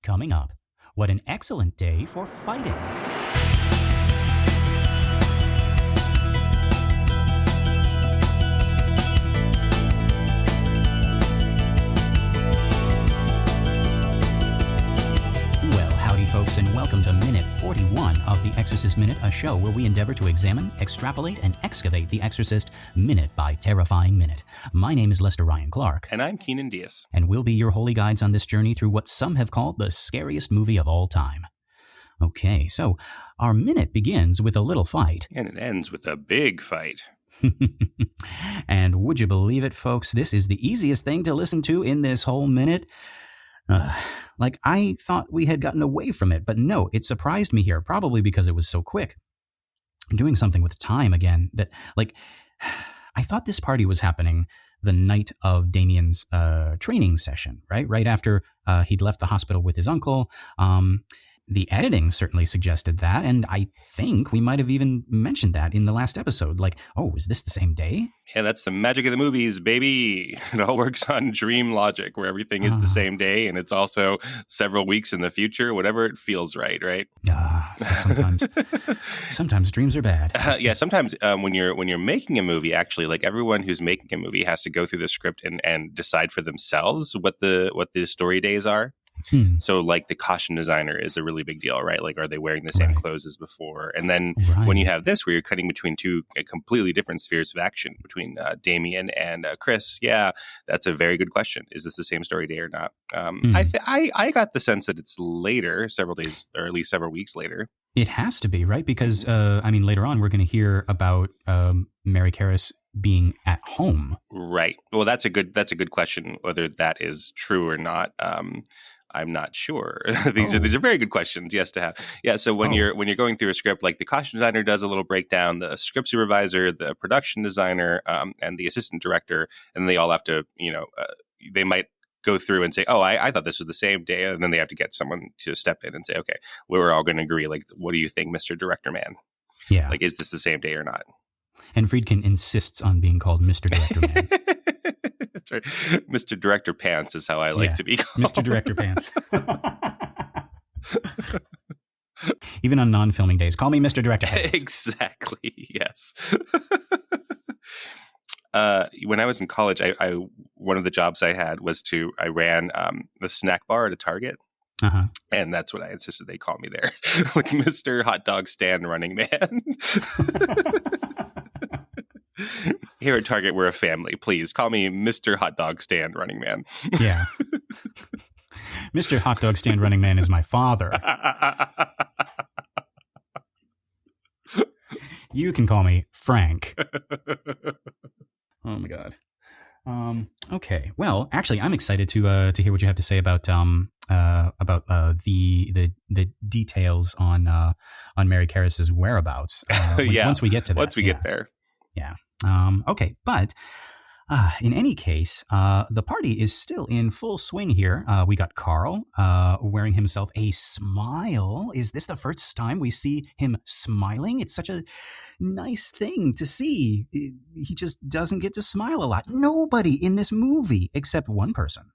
Coming up, what an excellent day for fighting. Folks, and welcome to Minute 41 of the Exorcist Minute, a show where we endeavor to examine, extrapolate, and excavate the Exorcist minute by terrifying minute. My name is Lester Ryan Clark. And I'm Keenan Diaz. And we'll be your holy guides on this journey through what some have called the scariest movie of all time. Okay, so our minute begins with a little fight. And it ends with a big fight. And would you believe it, folks? This is the easiest thing to listen to in this whole minute. I thought we had gotten away from it, but no, it surprised me here, probably because it was so quick. I'm doing something with time again that, I thought this party was happening the night of Damien's training session, right? Right after he'd left the hospital with his uncle. The editing certainly suggested that, and I think we might have even mentioned that in the last episode. Is this the same day? Yeah, that's the magic of the movies, baby. It all works on dream logic, where everything is the same day, and it's also several weeks in the future, whatever it feels right? So sometimes dreams are bad. Sometimes when you're making a movie, actually, everyone who's making a movie has to go through the script and decide for themselves what the story days are. So the costume designer is a really big deal, right? Are they wearing the same clothes as before? And then when you have this, where you're cutting between two completely different spheres of action, between Damien and Chris, that's a very good question. Is this the same story day or not? I got the sense that it's later, several days, or at least several weeks later. It has to be, right? Because, later on, we're going to hear about Mary Karras being at home. Right. Well, that's a good question, whether that is true or not. I'm not sure. These are very good questions. Yes, to have. Yeah. So when you're going through a script, the costume designer does a little breakdown, the script supervisor, the production designer, and the assistant director, and they all have to, they might go through and say, I thought this was the same day, and then they have to get someone to step in and say, okay, we're all going to agree. What do you think, Mr. Director Man? Yeah. Is this the same day or not? And Friedkin insists on being called Mr. Director Man. That's right. Mr. Director Pants is how I like to be called. Mr. Director Pants. Even on non-filming days, call me Mr. Director Pants. Exactly. Yes. When I was in college, I one of the jobs I had was I ran the snack bar at a Target. Uh-huh. And that's what I insisted they call me there. Mr. Hot Dog Stand Running Man. Here at Target, we're a family. Please call me Mr. Hot Dog Stand Running Man. Yeah. Mr. Hot Dog Stand Running Man is my father. You can call me Frank. Oh my God. Okay. Well, actually, I'm excited to hear what you have to say about the details on Mary Karras' whereabouts. Once we get to that. Once we get there. Yeah. Okay. But in any case, the party is still in full swing here. We got Karl wearing himself a smile. Is this the first time we see him smiling? It's such a nice thing to see. He just doesn't get to smile a lot. Nobody in this movie, except one person,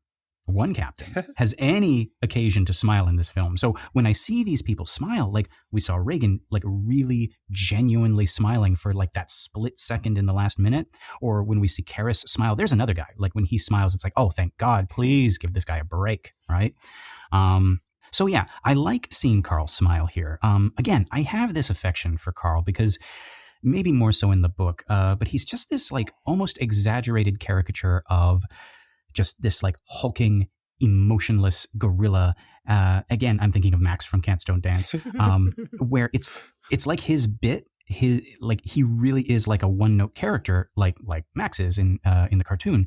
one captain, has any occasion to smile in this film. So when I see these people smile, we saw Reagan, really genuinely smiling for that split second in the last minute, or when we see Karras smile, there's another guy. When he smiles, it's oh, thank God, please give this guy a break, right? So yeah, I like seeing Karl smile here. Again, I have this affection for Karl because maybe more so in the book, but he's just this almost exaggerated caricature of just this hulking, emotionless gorilla. Again, I'm thinking of Max from Cats Don't Dance, where it's like his bit. He really is a one-note character, like Max is in the cartoon.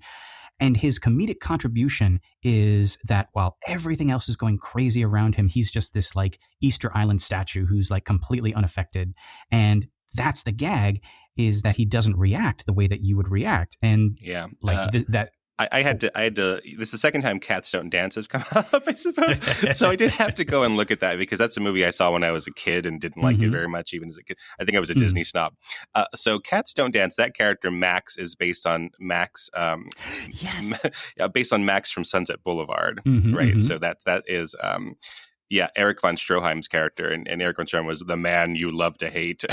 And his comedic contribution is that while everything else is going crazy around him, he's just this Easter Island statue who's completely unaffected. And that's the gag, is that he doesn't react the way that you would react. And that I had to. This is the second time Cats Don't Dance has come up, I suppose. So I did have to go and look at that because that's a movie I saw when I was a kid and didn't like it very much, even as a kid. I think I was a Disney snob. So Cats Don't Dance. That character Max is based on Max. Yes, based on Max from Sunset Boulevard, right? So that is. Eric von Stroheim's character, and Eric von Stroheim was the man you love to hate,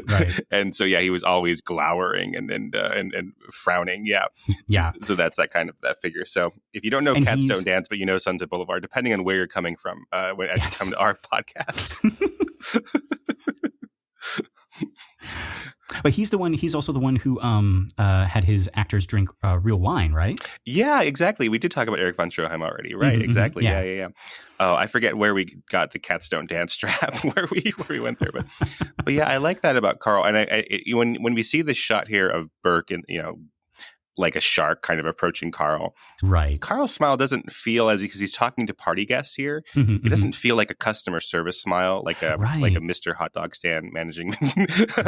right. And so he was always glowering and frowning, yeah. So that's that kind of that figure. So if you don't know Cats Don't Dance, but you know Sunset Boulevard, depending on where you're coming from, as you come to our podcast. But he's also the one who had his actors drink real wine, right? Yeah, exactly. We did talk about Eric von Stroheim already, right? Exactly. Yeah. Oh, I forget where we got the Cats Don't Dance strap, where we went there, but yeah, I like that about Karl. And when we see this shot here of Burke and like a shark kind of approaching Karl. Right. Karl's smile doesn't feel because he's talking to party guests here. It doesn't feel like a customer service smile, like a Mr. Hot Dog stand managing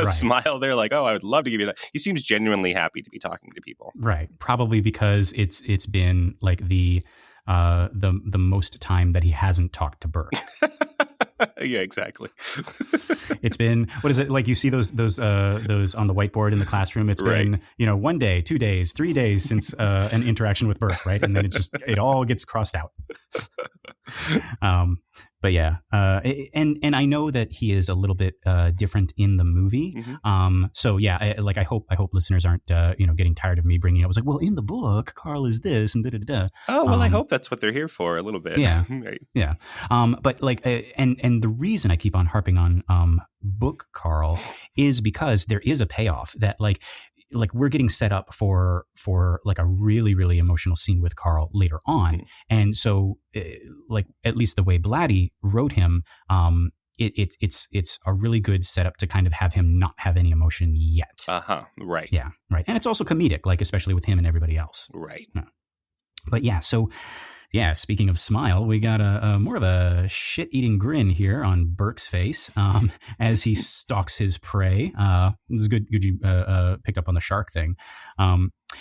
smile. They're like, oh, I would love to give you that. He seems genuinely happy to be talking to people. Right. Probably because it's been like the most time that he hasn't talked to Burke. Yeah, exactly. It's been, what is it, like you see those on the whiteboard in the classroom? It's been 1 day, 2 days, 3 days since an interaction with Burke, right? And then it all gets crossed out. But yeah, and I know that he is a little bit different in the movie. So yeah, I hope listeners aren't getting tired of me bringing it. I was like, well, in the book, Karl is this and da da da. Oh well, I hope that's what they're here for a little bit. Yeah, right. Yeah. But and the reason I keep on harping on book Karl is because there is a payoff that like we're getting set up for like a really, really emotional scene with Karl later on. And so like at least the way Blatty wrote him, it's a really good setup to kind of have him not have any emotion yet. Right. Yeah. Right. And it's also comedic, like especially with him and everybody else. Right. Yeah. But yeah, so yeah, speaking of smile, we got a more of a shit-eating grin here on Burke's face as he stalks his prey. This is good you picked up on the shark thing.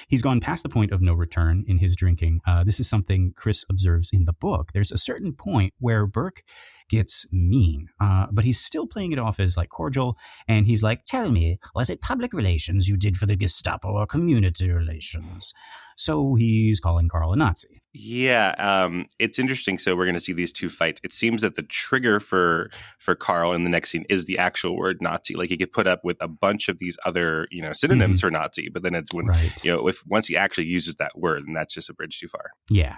He's gone past the point of no return in his drinking. This is something Chris observes in the book. There's a certain point where Burke gets mean, but he's still playing it off as like cordial. And he's like, tell me, was it public relations you did for the Gestapo or community relations? So he's calling Karl a Nazi. Yeah, it's interesting. So we're going to see these two fights. It seems that the trigger for Karl in the next scene is the actual word Nazi. Like he could put up with a bunch of these other synonyms for Nazi, but then it's when if once he actually uses that word, and that's just a bridge too far. Yeah.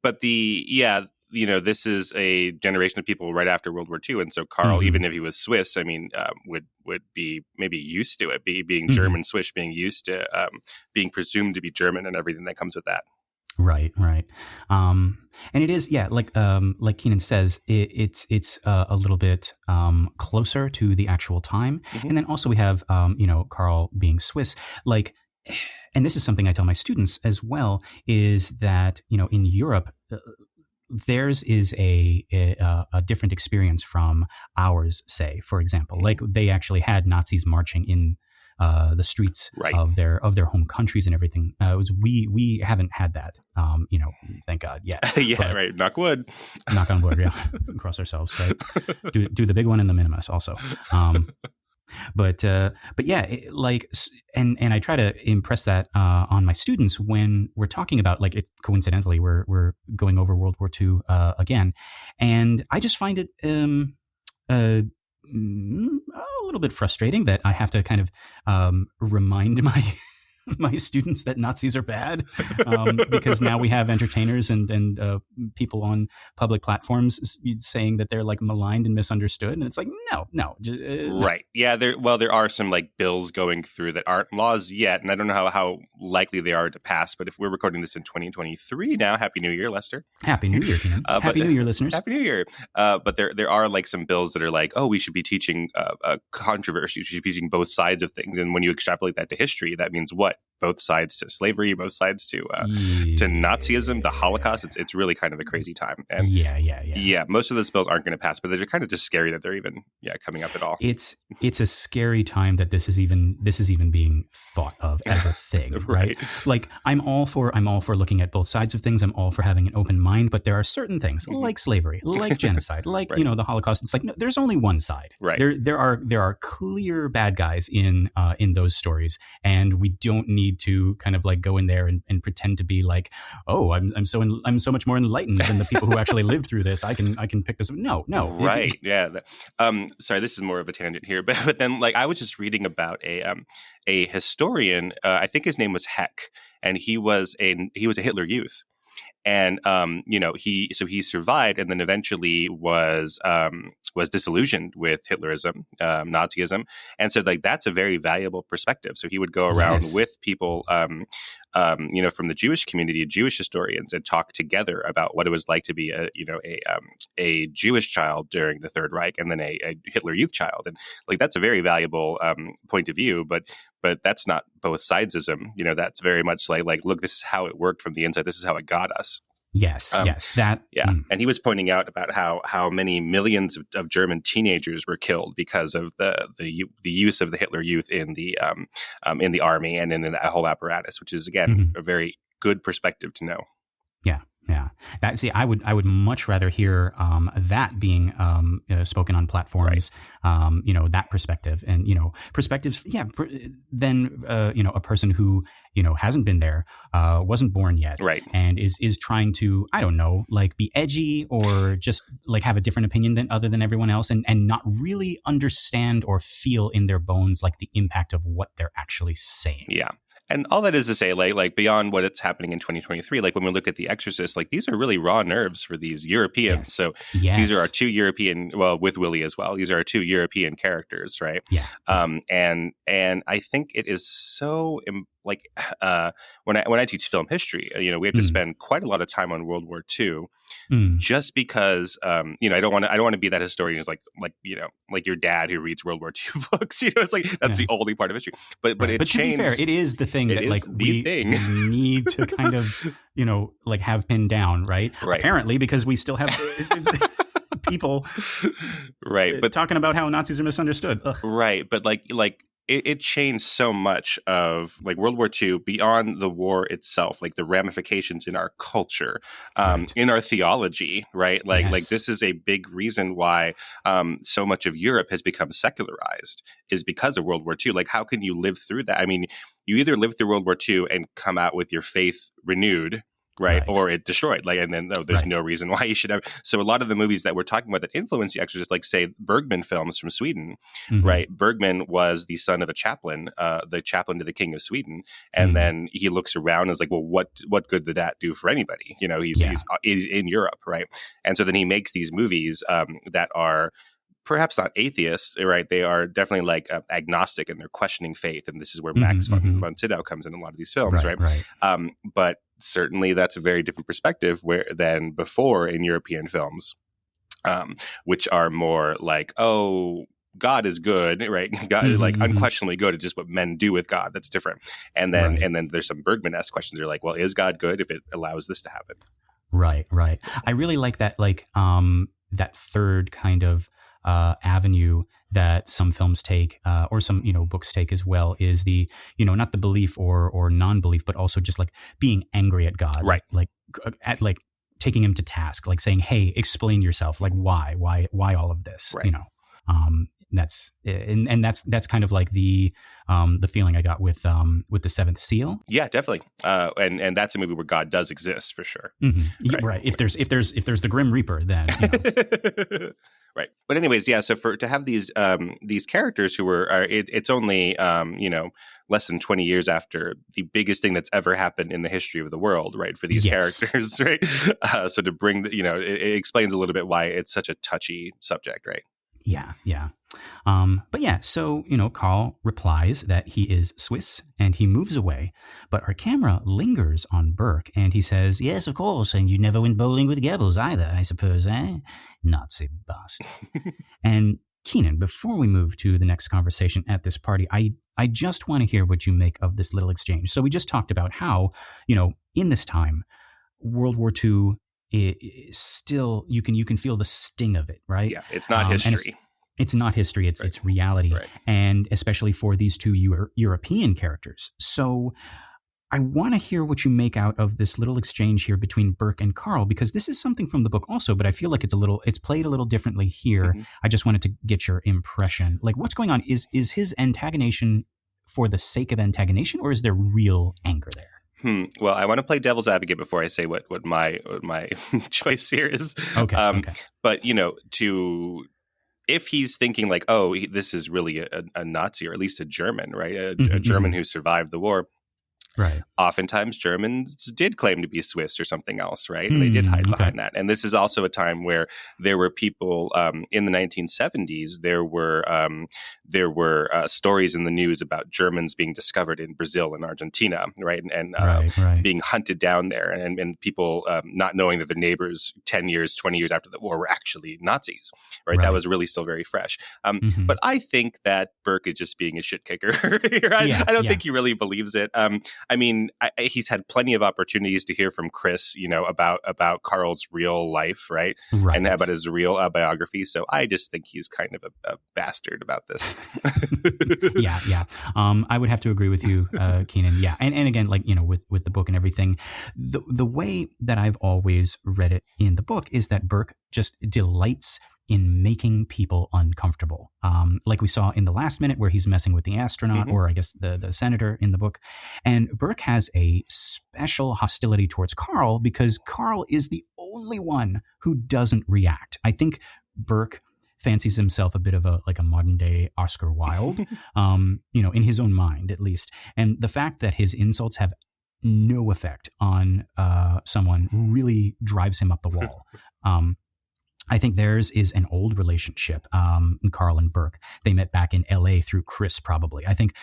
But this is a generation of people right after World War II, and so Karl, even if he was Swiss, I mean, would be maybe used to it, being German Swiss, being used to being presumed to be German and everything that comes with that. Right. And it is, like Keenan says, it's a little bit closer to the actual time, and then also we have Karl being Swiss, like. And this is something I tell my students as well, is that, in Europe, theirs is a different experience from ours, say, for example. Like they actually had Nazis marching in the streets of their home countries and everything. We haven't had that, thank God yet. But, right. Knock wood. Knock on wood, yeah. Cross ourselves, right? Do the big one and the minimus also. But yeah, and I try to impress that on my students when we're talking about, like, it coincidentally we're going over World War II again, and I just find it a little bit frustrating that I have to kind of remind my students that Nazis are bad, because now we have entertainers and people on public platforms saying that they're like maligned and misunderstood, and it's like no. Right? Yeah. There are some like bills going through that aren't laws yet, and I don't know how likely they are to pass. But if we're recording this in 2023 now, Happy New Year, Lester. Happy New Year, Kenan. Happy New Year, listeners. Happy New Year. But there are like some bills that are like, oh, we should be teaching controversy. We should be teaching both sides of things, and when you extrapolate that to history, that means what? both sides to slavery, both sides to Nazism, the Holocaust. It's really kind of a crazy time. And yeah, most of those bills aren't going to pass, but they're kind of just scary that they're even coming up at all. It's a scary time that this is even being thought of as a thing, right? Like I'm all for looking at both sides of things. I'm all for having an open mind, but there are certain things like slavery, like genocide, like the Holocaust. It's like no, there's only one side. Right. There are clear bad guys in those stories, and we don't need to kind of like go in there and pretend to be like, oh, I'm so much more enlightened than the people who actually lived through this. I can pick this up. No. Right. Yeah. Sorry, this is more of a tangent here, but then like I was just reading about a historian. I think his name was Heck, and he was a Hitler Youth. And he survived, and then eventually was disillusioned with Hitlerism, Nazism, and so like that's a very valuable perspective. So he would go around with people, from the Jewish community, Jewish historians, and talk together about what it was like to be a Jewish child during the Third Reich, and then a Hitler Youth child, and like that's a very valuable point of view, but that's not both sidesism. That's very much like, look, this is how it worked from the inside. This is how it got us. Yes. And he was pointing out about how many millions of German teenagers were killed because of the use of the Hitler Youth in the army and in that whole apparatus, which is again a very good perspective to know. Yeah. I would much rather hear that being spoken on platforms, that perspective, and perspectives, than a person who hasn't been there, wasn't born yet, right, and is trying to, I don't know, like be edgy or just like have a different opinion other than everyone else, and not really understand or feel in their bones like the impact of what they're actually saying. Yeah. And all that is to say, like beyond what it's happening in 2023, like when we look at The Exorcist, like these are really raw nerves for these Europeans. Yes. So these are our two European, well, with Willie as well. These are our two European characters, right? Yeah. And I think it is so when I teach film history, we have to spend quite a lot of time on World War II, just because I don't want to be that historian who's like your dad who reads World War II books. It's like that's the only part of history. But to be fair, it is the thing that like we need to kind of like have pinned down, right? Apparently, because we still have people but talking about how Nazis are misunderstood. Ugh. Right, but like it changed so much of like World War II beyond the war itself, like the ramifications in our culture, in our theology, right? Like this is a big reason why so much of Europe has become secularized is because of World War II. Like, how can you live through that? I mean, you either live through World War II and come out with your faith renewed, right? Or it destroyed. Like, and then there's no reason why you should have. So a lot of the movies that we're talking about that influence The Exorcist, like say Bergman films from Sweden, right? Bergman was the son of a chaplain, the chaplain to the King of Sweden, and then he looks around and is like, well, what good did that do for anybody? He's in Europe, right? And so then he makes these movies that are perhaps not atheists, right? They are definitely like agnostic, and they're questioning faith. And this is where Max von Sydow comes in a lot of these films, right? But certainly that's a very different perspective than before in European films, which are more like, oh, God is good, right? God is like unquestionably good. It's just what men do with God that's different. And then there's some Bergman-esque questions. You're like, well, is God good if it allows this to happen? Right. I really like that, like that third kind of avenue that some films take, or some books take as well, is the not the belief or non-belief, but also just like being angry at God, right? Like taking him to task, like saying, "Hey, explain yourself. Like why all of this?" Right. That's that's kind of like the feeling I got with the Seventh Seal. Yeah, definitely. And that's a movie where God does exist for sure. Right. If there's the Grim Reaper, then. Right. But anyways, yeah. So to have these characters who it's only less than 20 years after the biggest thing that's ever happened in the history of the world, right? For these characters, right? So to bring it explains a little bit why it's such a touchy subject, right? Yeah. But yeah, so, Karl replies that he is Swiss and he moves away, but our camera lingers on Burke and he says, "Yes, of course, and you never went bowling with Goebbels either, I suppose, eh? Nazi bastard." And Keenan, before we move to the next conversation at this party, I just want to hear what you make of this little exchange. So we just talked about how, in this time, World War II is still, you can feel the sting of it, right? Yeah, it's not history. It's not history. It's reality, right. And especially for these two European characters. So I want to hear what you make out of this little exchange here between Burke and Karl, because this is something from the book also, but I feel like it's played a little differently here. I just wanted to get your impression. Like, what's going on? Is his antagonization for the sake of antagonization, or is there real anger there? Well, I want to play devil's advocate before I say what my choice here is. Okay. But if he's thinking like, oh, this is really a Nazi, or at least a German, right? A German who survived the war. Right. Oftentimes Germans did claim to be Swiss or something else, right? They did hide behind that. And this is also a time where there were people in the 1970s. There were stories in the news about Germans being discovered in Brazil and Argentina, right? And being hunted down there, and people not knowing that their neighbors 10 years, 20 years after the war were actually Nazis, right? That was really still very fresh. But I think that Burke is just being a shit kicker. I don't think he really believes it. I mean, he's had plenty of opportunities to hear from Chris, about Karl's real life, right? And about his real biography. So I just think he's kind of a bastard about this. Yeah. I would have to agree with you, Keenan. Yeah, and again, like with the book and everything, the way that I've always read it in the book is that Burke just delights in making people uncomfortable. Like we saw in the last minute where he's messing with the astronaut, or I guess the senator in the book. And Burke has a special hostility towards Karl because Karl is the only one who doesn't react. I think Burke fancies himself a bit of a modern day Oscar Wilde, in his own mind at least. And the fact that his insults have no effect on someone really drives him up the wall. I think theirs is an old relationship, Karl and Burke. They met back in L.A. through Chris, probably. I think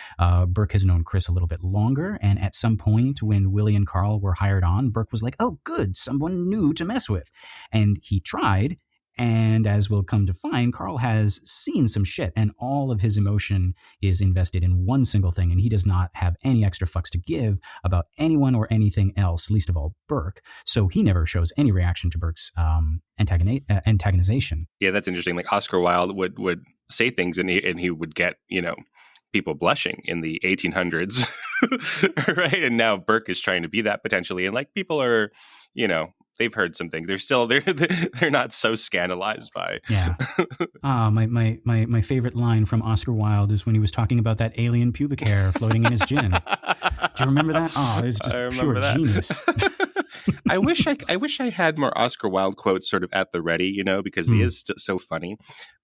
Burke has known Chris a little bit longer, and at some point when Willie and Karl were hired on, Burke was like, oh, good, someone new to mess with. And he tried, and as we'll come to find, Karl has seen some shit, and all of his emotion is invested in one single thing, and he does not have any extra fucks to give about anyone or anything else, least of all Burke. So he never shows any reaction to Burke's antagonization. Yeah, that's interesting. Like Oscar Wilde would say things, and he would get, people blushing in the 1800s, right? And now Burke is trying to be that potentially, and like people are, they've heard some things. They're not so scandalized by. Yeah. My favorite line from Oscar Wilde is when he was talking about that alien pubic hair floating in his gin. Do you remember that? Oh, it's just pure genius. I wish I had more Oscar Wilde quotes sort of at the ready, because he is so funny.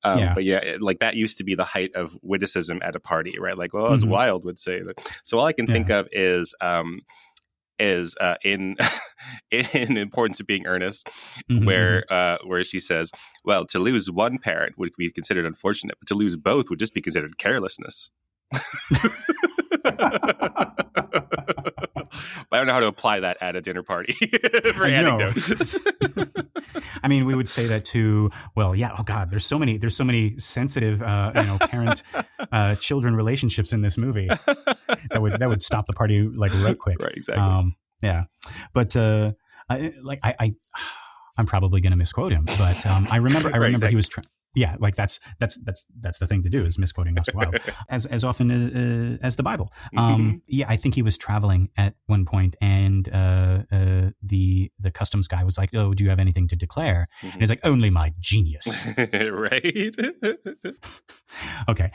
But yeah, like that used to be the height of witticism at a party, right? Like, well, as Wilde would say. So all I can think of is in Importance of Being Earnest, where she says, well, to lose one parent would be considered unfortunate, but to lose both would just be considered carelessness. But I don't know how to apply that at a dinner party for anecdotes. I mean, we would say that too. Well, yeah. Oh God, there's so many sensitive, parent children relationships in this movie that would stop the party like right quick. Right. Exactly. Yeah. But I'm probably going to misquote him, but I remember exactly. He was yeah, like that's the thing to do is misquoting Oscar Wilde as often as the Bible. Yeah, I think he was traveling at one point, and the customs guy was like, "Oh, do you have anything to declare?" And he's like, "Only my genius." Right. Okay,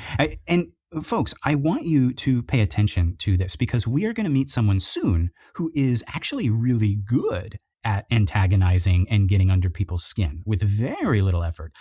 and folks, I want you to pay attention to this because we are going to meet someone soon who is actually really good at antagonizing and getting under people's skin with very little effort.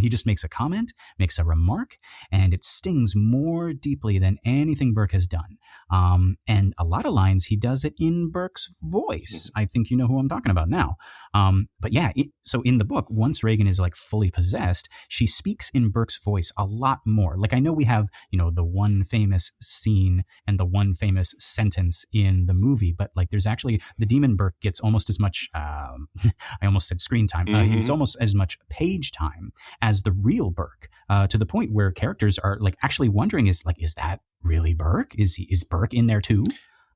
He just makes a comment, makes a remark, and it stings more deeply than anything Burke has done. And a lot of lines, he does it in Burke's voice. I think you know who I'm talking about now. But yeah, so in the book, once Regan is like fully possessed, she speaks in Burke's voice a lot more. Like I know we have, the one famous scene and the one famous sentence in the movie, but like there's actually the demon Burke gets almost as much much, I almost said screen time. It's almost as much page time as the real Burke, to the point where characters are like actually wondering, is that really Burke? Is Burke in there too?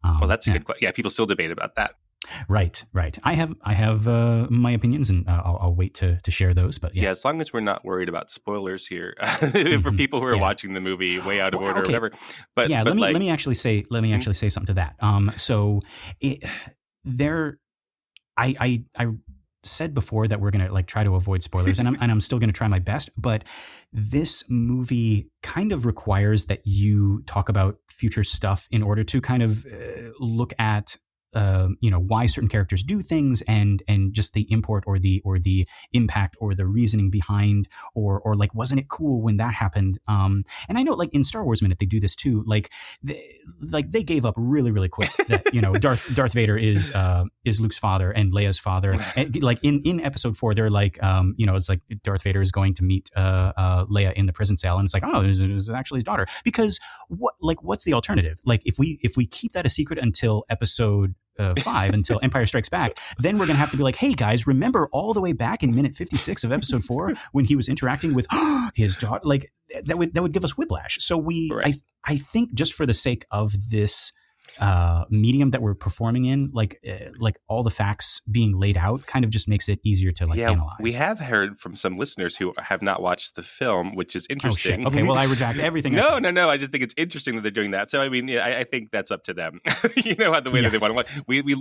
Well, that's a good question. Yeah, people still debate about that. Right. I have my opinions, and I'll wait to share those. But yeah, as long as we're not worried about spoilers here for people who are watching the movie way out of order or whatever. But yeah, but let me actually say something to that. I said before that we're going to like try to avoid spoilers, and I'm still going to try my best, but this movie kind of requires that you talk about future stuff in order to kind of look at why certain characters do things, and just the import or the impact or the reasoning behind, or like, wasn't it cool when that happened? And I know, like in Star Wars Minute, they do this too. Like they gave up really, really quick that Darth Vader is Luke's father and Leia's father. And like in Episode 4, they're like it's like Darth Vader is going to meet Leia in the prison cell, and it's like, oh, it was actually his daughter. Because what's the alternative? Like if we keep that a secret until Episode 5, until Empire Strikes Back, then we're going to have to be like, hey guys, remember all the way back in minute 56 of Episode 4 when he was interacting with his daughter? Like that would give us whiplash. So I think just for the sake of this medium that we're performing in, like all the facts being laid out kind of just makes it easier to analyze. We have heard from some listeners who have not watched the film, which is interesting. Oh, shit. Okay, well, I reject everything. No. I just think it's interesting that they're doing that. So I mean, I think that's up to them. How the way that they want to watch.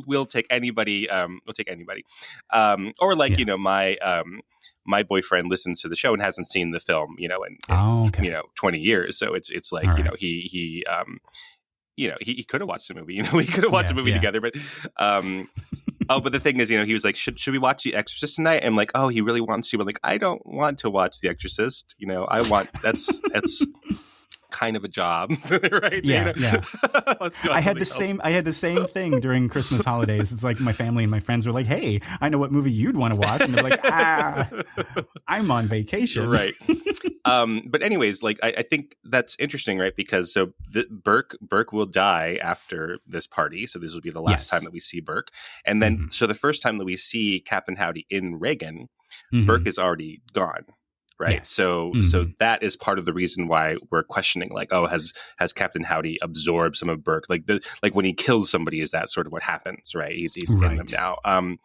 We'll take anybody. We'll take anybody. Or like my boyfriend listens to the show and hasn't seen the film, in 20 years. So it's like, right. He could have watched the movie. We could have watched the movie together. But but the thing is, he was like, should we watch The Exorcist tonight? And I'm like, oh, he really wants to. But like, I don't want to watch The Exorcist. I want that's kind of a job, right? Yeah. I had the same thing during Christmas holidays. It's like my family and my friends were like, hey, I know what movie you'd want to watch. And they're like, I'm on vacation. Right. But anyways, like I think that's interesting, right? Because so Burke will die after this party. So this will be the last time that we see Burke. And then so the first time that we see Captain Howdy in Reagan, Burke is already gone. Right. Yes. So that is part of the reason why we're questioning, like, oh, has Captain Howdy absorbed some of Burke? Like when he kills somebody, is that sort of what happens? Right. He's killing them now.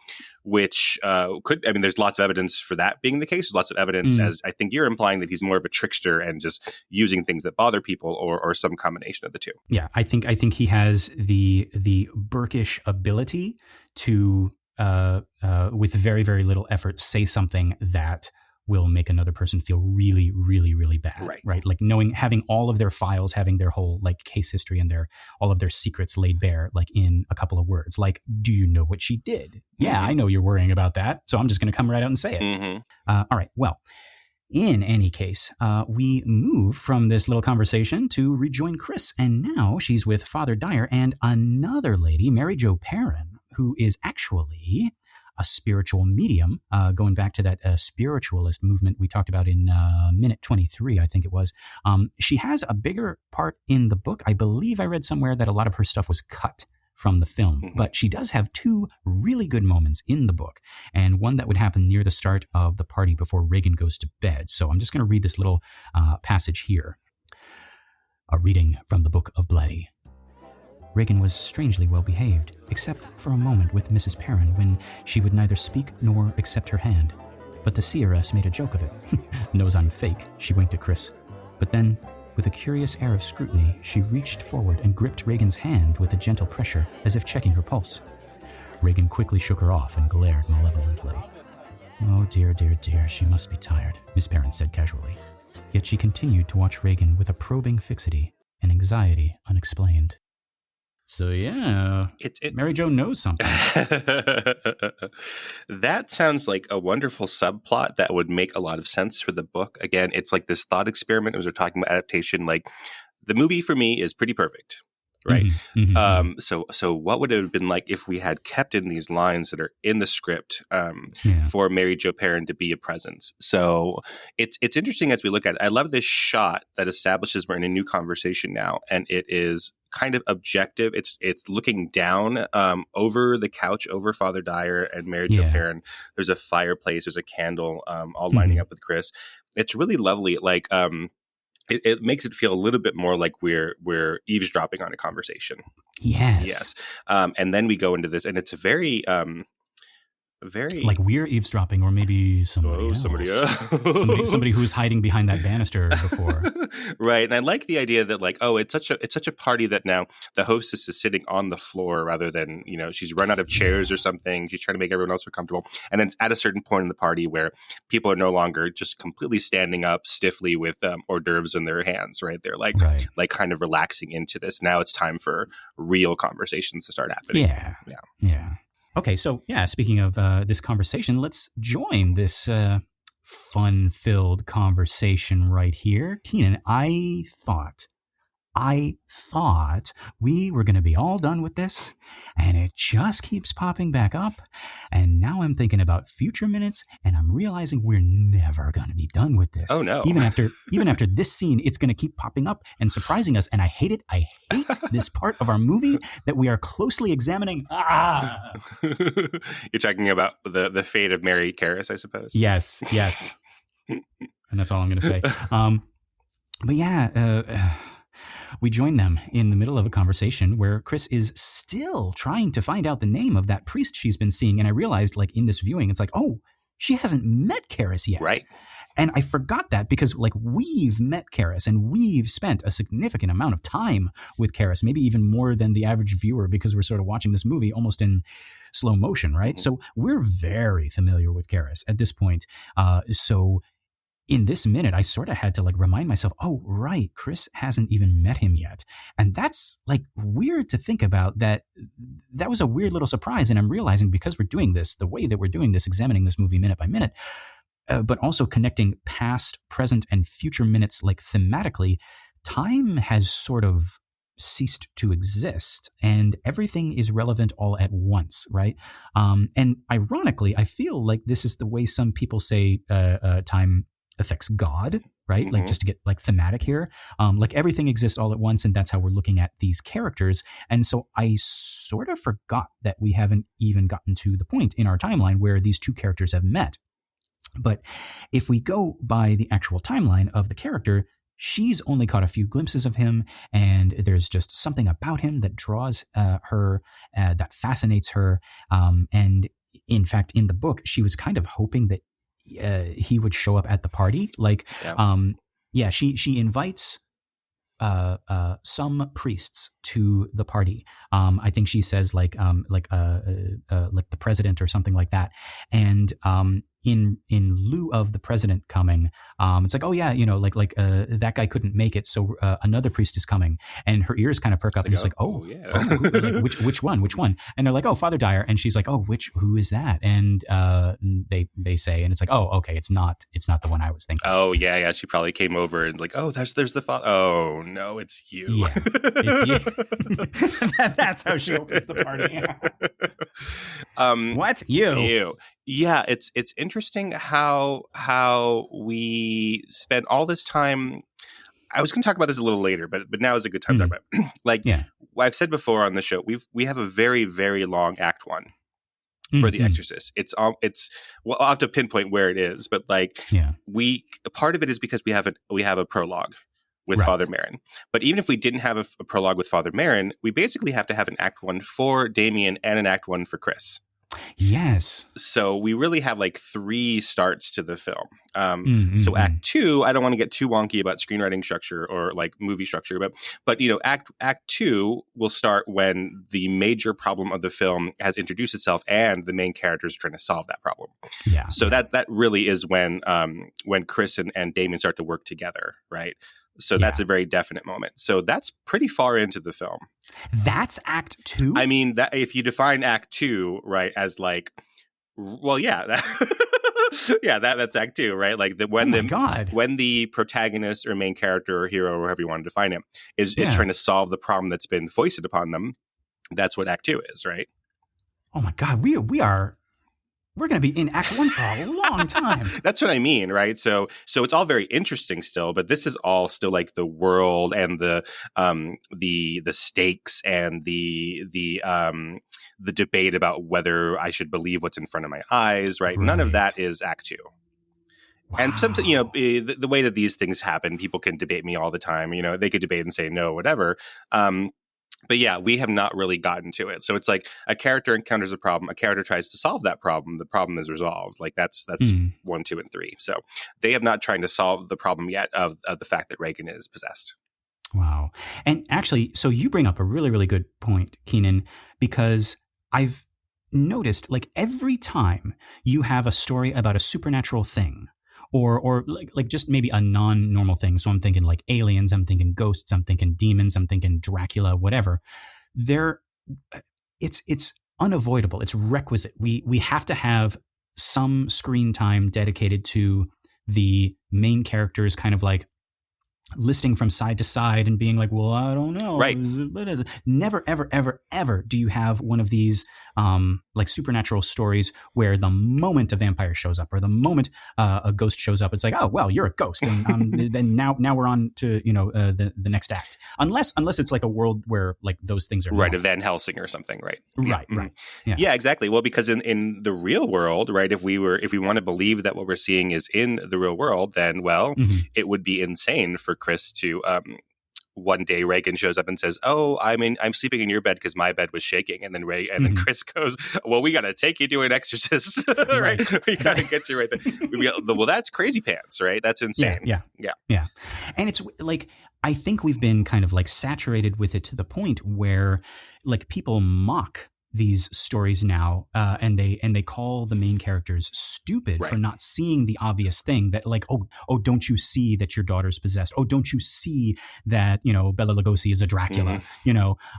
Which there's lots of evidence for that being the case. There's lots of evidence, as I think you're implying, that he's more of a trickster and just using things that bother people, or some combination of the two. Yeah, I think he has the Burkish ability to with very, very little effort say something that will make another person feel really, really, really bad. Right. Like having all of their files, having their whole like case history and all of their secrets laid bare, like in a couple of words. Like, do you know what she did? Yeah, I know you're worrying about that. So I'm just going to come right out and say it. All right. Well, in any case, we move from this little conversation to rejoin Chris. And now she's with Father Dyer and another lady, Mary Jo Perrin, who is actually a spiritual medium, going back to that spiritualist movement we talked about in minute 23, I think it was. She has a bigger part in the book. I believe I read somewhere that a lot of her stuff was cut from the film, but she does have two really good moments in the book, and one that would happen near the start of the party before Reagan goes to bed. So I'm just going to read this little passage here. A reading from the Book of Blatty. Reagan was strangely well behaved, except for a moment with Mrs. Perrin when she would neither speak nor accept her hand. But the seeress made a joke of it. Knows I'm fake, she winked at Chris. But then, with a curious air of scrutiny, she reached forward and gripped Reagan's hand with a gentle pressure, as if checking her pulse. Reagan quickly shook her off and glared malevolently. Oh dear, dear, dear, she must be tired, Miss Perrin said casually. Yet she continued to watch Reagan with a probing fixity, an anxiety unexplained. So yeah, Mary Jo knows something. That sounds like a wonderful subplot that would make a lot of sense for the book. Again, it's like this thought experiment as we're talking about adaptation. Like the movie for me is pretty perfect, right? So what would it have been like if we had kept in these lines that are in the script for Mary Jo Perrin to be a presence? So it's interesting as we look at it. I love this shot that establishes we're in a new conversation now, and it is kind of objective. It's looking down over the couch over Father Dyer and Mary Jo Perrin. There's a fireplace, there's a candle, all lining up with Chris. It's really lovely. Like it makes it feel a little bit more like we're eavesdropping on a conversation. Yes. And then we go into this, and it's a very like we're eavesdropping, or maybe somebody else. Somebody who's hiding behind that banister before. Right. And I like the idea that like, it's such a party that now the hostess is sitting on the floor rather than, she's run out of chairs or something. She's trying to make everyone else feel comfortable. And then it's at a certain point in the party where people are no longer just completely standing up stiffly with hors d'oeuvres in their hands, right? They're like kind of relaxing into this. Now it's time for real conversations to start happening. Yeah. Okay, so speaking of this conversation, let's join this fun-filled conversation right here. Keenan, I thought we were going to be all done with this, and it just keeps popping back up. And now I'm thinking about future minutes, and I'm realizing we're never going to be done with this. Oh no! Even after this scene, it's going to keep popping up and surprising us. And I hate it. I hate this part of our movie that we are closely examining. You're talking about the fate of Mary Karras, I suppose. Yes, and that's all I'm going to say. We join them in the middle of a conversation where Chris is still trying to find out the name of that priest she's been seeing. And I realized, like, in this viewing, it's like, oh, she hasn't met Karras yet. Right. And I forgot that because, like, we've met Karras and we've spent a significant amount of time with Karras, maybe even more than the average viewer, because we're sort of watching this movie almost in slow motion, right? So we're very familiar with Karras at this point. So in this minute, I sort of had to like remind myself, oh, right, Chris hasn't even met him yet. And that's like weird to think about. That was a weird little surprise. And I'm realizing, because we're doing this, the way that we're doing this, examining this movie minute by minute, but also connecting past, present, and future minutes, like thematically, time has sort of ceased to exist and everything is relevant all at once, right? And ironically, I feel like this is the way some people say time affects God, right? Mm-hmm. Like, just to get like thematic here, like everything exists all at once, and that's how we're looking at these characters. And so I sort of forgot that we haven't even gotten to the point in our timeline where these two characters have met. But if we go by the actual timeline of the character, she's only caught a few glimpses of him, and there's just something about him that draws her, that fascinates her. And in fact, in the book, she was kind of hoping that he would show up at the party. Like, she invites some priests to the party. I think she says like the president or something like that. And in lieu of the president coming, it's like, oh yeah, that guy couldn't make it, so another priest is coming. And her ears kind of perk up, and it's like, which one? And they're like, oh, Father Dyer. And she's like, oh, who is that? And they say, and it's like, oh, okay, it's not the one I was thinking. Oh yeah, she probably came over and like, oh, there's the father. Oh no, it's you. Yeah, it's you. That's how she opens the party. What? You? Yeah, it's interesting how we spent all this time. I was going to talk about this a little later, but now is a good time to talk about it. I've said before on the show, we have a very, very long Act 1 for The Exorcist. It's I'll have to pinpoint where it is, but part of it is because we have a prologue with Father Merrin. But even if we didn't have a prologue with Father Merrin, we basically have to have an Act 1 for Damien and an Act 1 for Chris. Yes. So we really have like 3 starts to the film. So Act 2, I don't want to get too wonky about screenwriting structure or like movie structure, but Act 2 will start when the major problem of the film has introduced itself and the main characters are trying to solve that problem. Yeah. So that really is when Chris and Damien start to work together, right? So that's a very definite moment. So that's pretty far into the film. That's Act 2? I mean, that if you define Act 2, right, as like, well, that's Act 2, right? Like when the protagonist or main character or hero, or however you want to define it, is trying to solve the problem that's been foisted upon them, that's what Act 2 is, right? Oh my God, we are we're going to be in Act 1 for a long time. That's what I mean, right? So it's all very interesting still, but this is all still like the world and the stakes and the debate about whether I should believe what's in front of my eyes, right? None of that is Act 2. Wow. And sometimes, the way that these things happen, people can debate me all the time. They could debate and say no, whatever. But yeah, we have not really gotten to it. So it's like a character encounters a problem, a character tries to solve that problem, the problem is resolved. Like that's 1, 2, and 3. So they have not tried to solve the problem yet of the fact that Reagan is possessed. Wow. And actually, so you bring up a really, really good point, Keenan, because I've noticed like every time you have a story about a supernatural thing, or like just maybe a non-normal thing. So I'm thinking like aliens, I'm thinking ghosts, I'm thinking demons, I'm thinking Dracula, whatever. It's unavoidable. It's requisite. We have to have some screen time dedicated to the main characters kind of like listing from side to side and being like, well, I don't know. Right. Never, ever, ever, ever do you have one of these like supernatural stories where the moment a vampire shows up or the moment a ghost shows up, it's like, oh, well, you're a ghost. And then now we're on to, the next act. Unless it's like a world where like those things are right. normal. A Van Helsing or something. Right. Right. Yeah. Right. Yeah, exactly. Well, because in the real world, right, if we want to believe that what we're seeing is in the real world, then, well, it would be insane for Chris to one day Reagan shows up and says, "Oh, I'm sleeping in your bed because my bed was shaking," and then then Chris goes, "Well, we got to take you to an exorcist, right? We got to get you right there." Well, that's crazy pants, right? That's insane. Yeah. And it's like I think we've been kind of like saturated with it to the point where like people mock these stories now, and they call the main characters stupid for not seeing the obvious thing that like, oh, don't you see that your daughter's possessed? Oh, don't you see that, Bela Lugosi is a Dracula,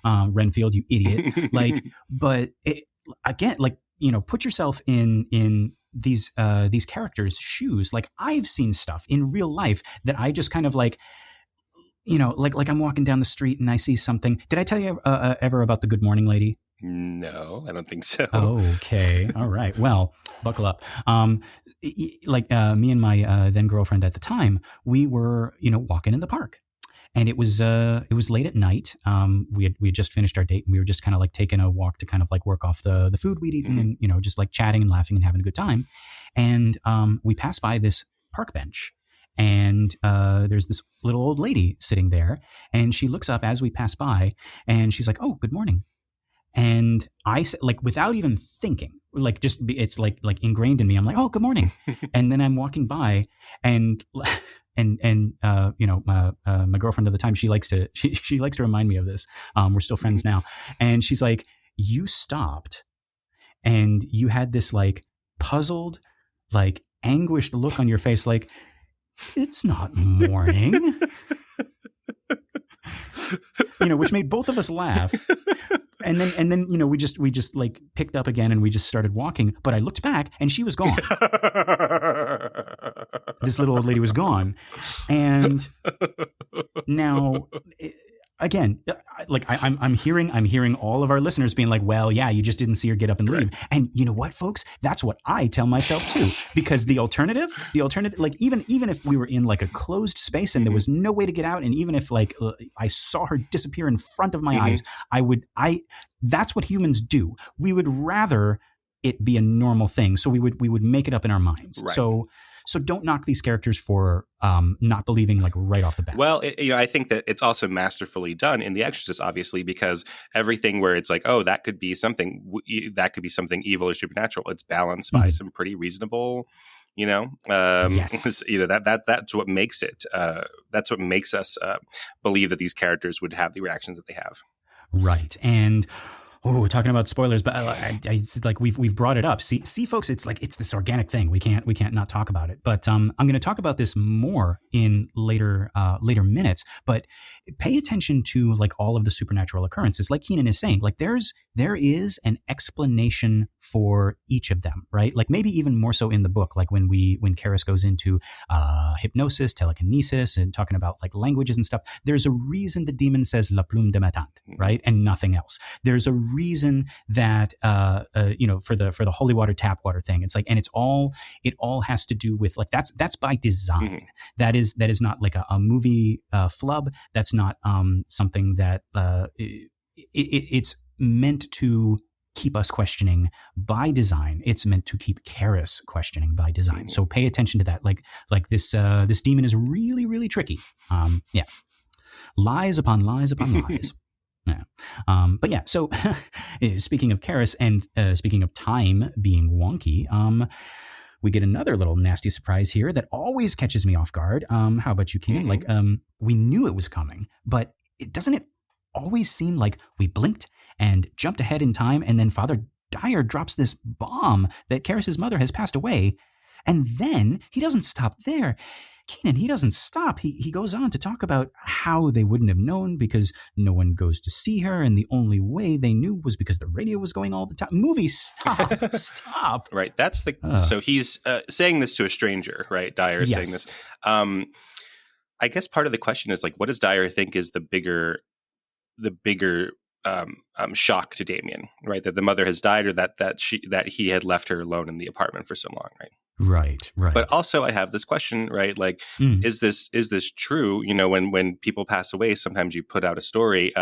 Renfield, you idiot. Like, but again, like, put yourself in these characters' shoes. Like I've seen stuff in real life that I just kind of like, like I'm walking down the street and I see something. Did I tell you ever about the Good Morning Lady? No, I don't think so. Okay. All right. Well, buckle up. Me and my then girlfriend at the time, we were, walking in the park, and it was late at night. We had just finished our date, and we were just kind of like taking a walk to kind of like work off the food we'd eaten, and just like chatting and laughing and having a good time. And we passed by this park bench. And there's this little old lady sitting there, and she looks up as we pass by, and she's like, "Oh, good morning." And I said, like, without even thinking, like, just it's like ingrained in me. I'm like, "Oh, good morning," and then I'm walking by, and my girlfriend at the time, she likes to remind me of this. We're still friends now, and she's like, "You stopped, and you had this like puzzled, like anguished look on your face, like." It's not morning, which made both of us laugh. And then, we just like picked up again and we just started walking. But I looked back and she was gone. This little old lady was gone. And now, again, like I'm hearing all of our listeners being like, well, yeah, you just didn't see her get up and leave. Right. And you know what, folks? That's what I tell myself too, because the alternative, like even if we were in like a closed space and there was no way to get out, and even if like I saw her disappear in front of my eyes, that's what humans do. We would rather it be a normal thing. So we would make it up in our minds. Right. So don't knock these characters for not believing like right off the bat. Well, I think that it's also masterfully done in The Exorcist, obviously, because everything where it's like, oh, that could be something evil or supernatural. It's balanced by some pretty reasonable, yes. That's what makes it. That's what makes us believe that these characters would have the reactions that they have. Right. And we're talking about spoilers, but it's like we've brought it up. See, folks, it's like it's this organic thing. We can't not talk about it. But I'm going to talk about this more in later minutes. But pay attention to like all of the supernatural occurrences. Like Keenan is saying, like there is an explanation for each of them, right? Like maybe even more so in the book, like when Karras goes into hypnosis, telekinesis, and talking about like languages and stuff. There's a reason the demon says "la plume de ma tante," right, and nothing else. There's a reason that for the holy water tap water thing. It's like, and it all has to do with like that's by design. That is not like a movie flub. That's not something that it's meant to keep us questioning by design. It's meant to keep Karis questioning by design. So pay attention to that. Like this demon is really, really tricky. Lies upon lies upon lies. Yeah. But yeah, so speaking of Karis and speaking of time being wonky, we get another little nasty surprise here that always catches me off guard. How about you, Keenan? Like, we knew it was coming, but doesn't it always seem like we blinked and jumped ahead in time, and then Father Dyer drops this bomb that Karis' mother has passed away, and then he doesn't stop there. Keenan, he doesn't stop. He goes on to talk about how they wouldn't have known because no one goes to see her, and the only way they knew was because the radio was going all the time. Movie, stop, stop. Right. That's so he's saying this to a stranger, right? Dyer is saying this. I guess part of the question is like, what does Dyer think is the bigger shock to Damien, right? That the mother has died, or that he had left her alone in the apartment for so long, right? Right. But also I have this question, right? Like, is this true? You know, when people pass away, sometimes you put out a story.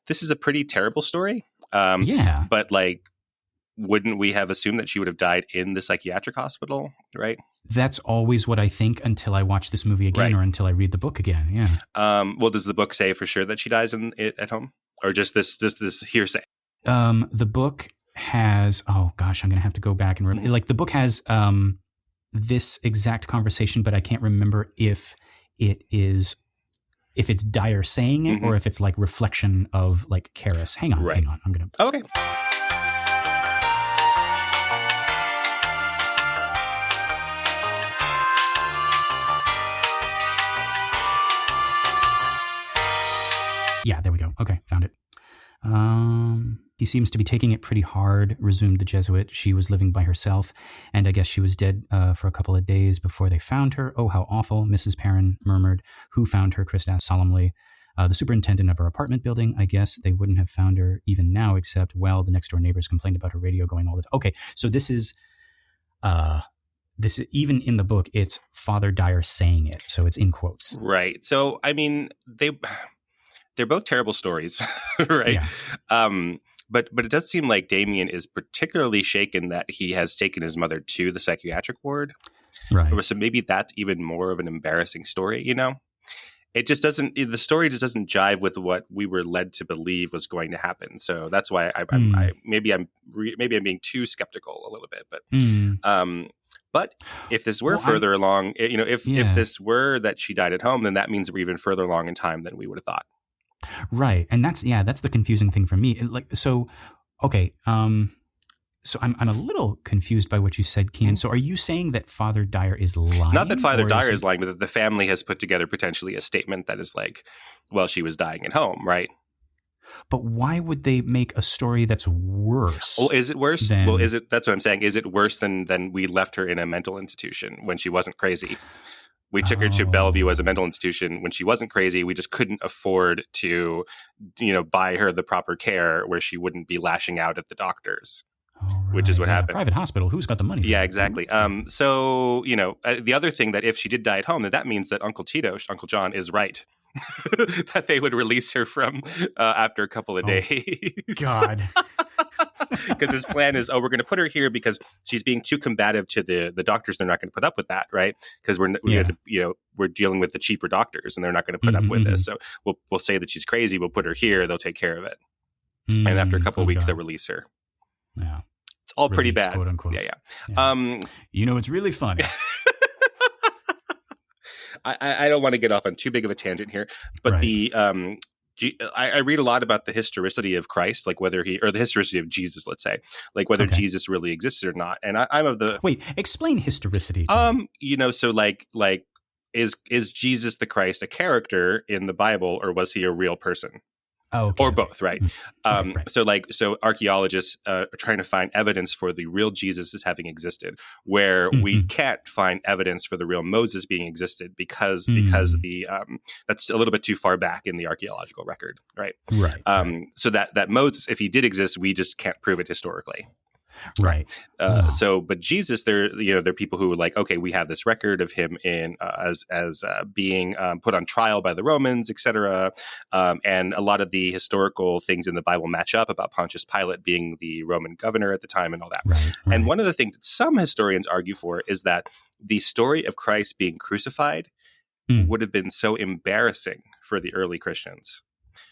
This is a pretty terrible story. But like, wouldn't we have assumed that she would have died in the psychiatric hospital, right? That's always what I think until I watch this movie again, or until I read the book again. Yeah. Well, does the book say for sure that she dies at home, or just this hearsay? The book has. Oh gosh, I'm gonna have to go back and remember. Like the book has this exact conversation, but I can't remember if it's Dyer saying it or if it's like reflection of like Karis. Hang on. I'm gonna. Okay. Yeah, there we go. Okay, found it. He seems to be taking it pretty hard, resumed the Jesuit. She was living by herself, and I guess she was dead for a couple of days before they found her. Oh, how awful, Mrs. Perrin murmured. Who found her? Chris asked solemnly. The superintendent of her apartment building. I guess they wouldn't have found her even now, except, well, the next door neighbors complained about her radio going all the time. Okay, so this is even in the book, it's Father Dyer saying it, so it's in quotes. Right. So, I mean, they're both terrible stories, right? Yeah. But it does seem like Damien is particularly shaken that he has taken his mother to the psychiatric ward. Right. So maybe that's even more of an embarrassing story, you know? It just doesn't, the story just doesn't jive with what we were led to believe was going to happen. So that's why maybe I'm being too skeptical a little bit, but if this were further along, you know, if this were that she died at home, then that means we're even further along in time than we would have thought. Right. And that's the confusing thing for me. Okay. So I'm a little confused by what you said, Keenan. So are you saying that Father Dyer is lying? Not that Father Dyer is lying, but that the family has put together potentially a statement that is like, well, she was dying at home, right? But why would they make a story that's worse? Well, is it worse? That's what I'm saying. Is it worse than we left her in a mental institution when she wasn't crazy? We took her to Bellevue as a mental institution when she wasn't crazy. We just couldn't afford to, buy her the proper care where she wouldn't be lashing out at the doctors, which is what happened. Private hospital. Who's got the money? Yeah, exactly. So, the other thing that if she did die at home, that means that Uncle John is right. That they would release her from after a couple of days. God. Because his plan is, we're going to put her here because she's being too combative to the doctors. They're not going to put up with that, right? Because we're dealing with the cheaper doctors, and they're not going to put up with this. So we'll say that she's crazy. We'll put her here. They'll take care of it. And after a couple of weeks, they'll release her. Yeah, it's all pretty bad, quote unquote. Yeah. It's really funny. I don't want to get off on too big of a tangent here, but I read a lot about the historicity of Christ, like whether the historicity of Jesus, let's say, like whether Jesus really existed or not. And I'm of the explain historicity. So like is Jesus the Christ a character in the Bible, or was he a real person? Oh, okay. Or both, right? Okay, right. So archaeologists are trying to find evidence for the real Jesus as having existed, where we can't find evidence for the real Moses being existed because the that's a little bit too far back in the archaeological record, right? Right. So that Moses, if he did exist, we just can't prove it historically. Right. But Jesus, there are people who are like, okay, we have this record of him in as being put on trial by the Romans, etc. And a lot of the historical things in the Bible match up about Pontius Pilate being the Roman governor at the time and all that. Right. And one of the things that some historians argue for is that the story of Christ being crucified would have been so embarrassing for the early Christians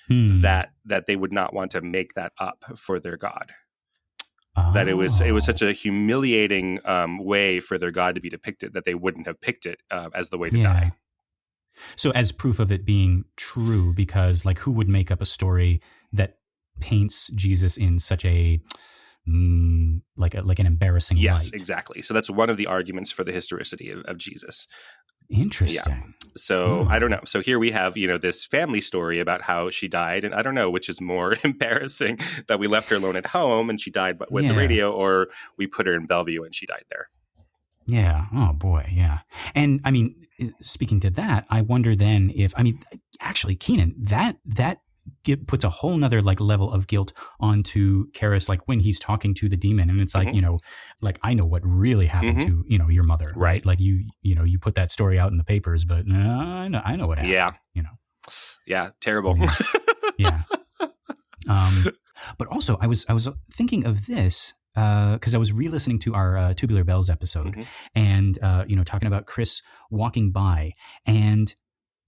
that they would not want to make that up for their God. That it was such a humiliating way for their God to be depicted that they wouldn't have picked it as the way to die. So as proof of it being true, because like who would make up a story that paints Jesus in such a like an embarrassing light? Yes, exactly. So that's one of the arguments for the historicity of Jesus. Interesting. Yeah. So I don't know. So here we have, this family story about how she died. And I don't know which is more embarrassing, that we left her alone at home and she died with the radio, or we put her in Bellevue and she died there. Yeah. Oh, boy. Yeah. And I mean, speaking to that, I wonder then if, actually, Keenan, that puts a whole nother like level of guilt onto Karras, like when he's talking to the demon, and it's like, like I know what really happened to, your mother, right? Like you put that story out in the papers, but I know what happened. Yeah. Yeah. Terrible. Yeah. But also I was thinking of this, because I was re-listening to our Tubular Bells episode and, talking about Chris walking by, and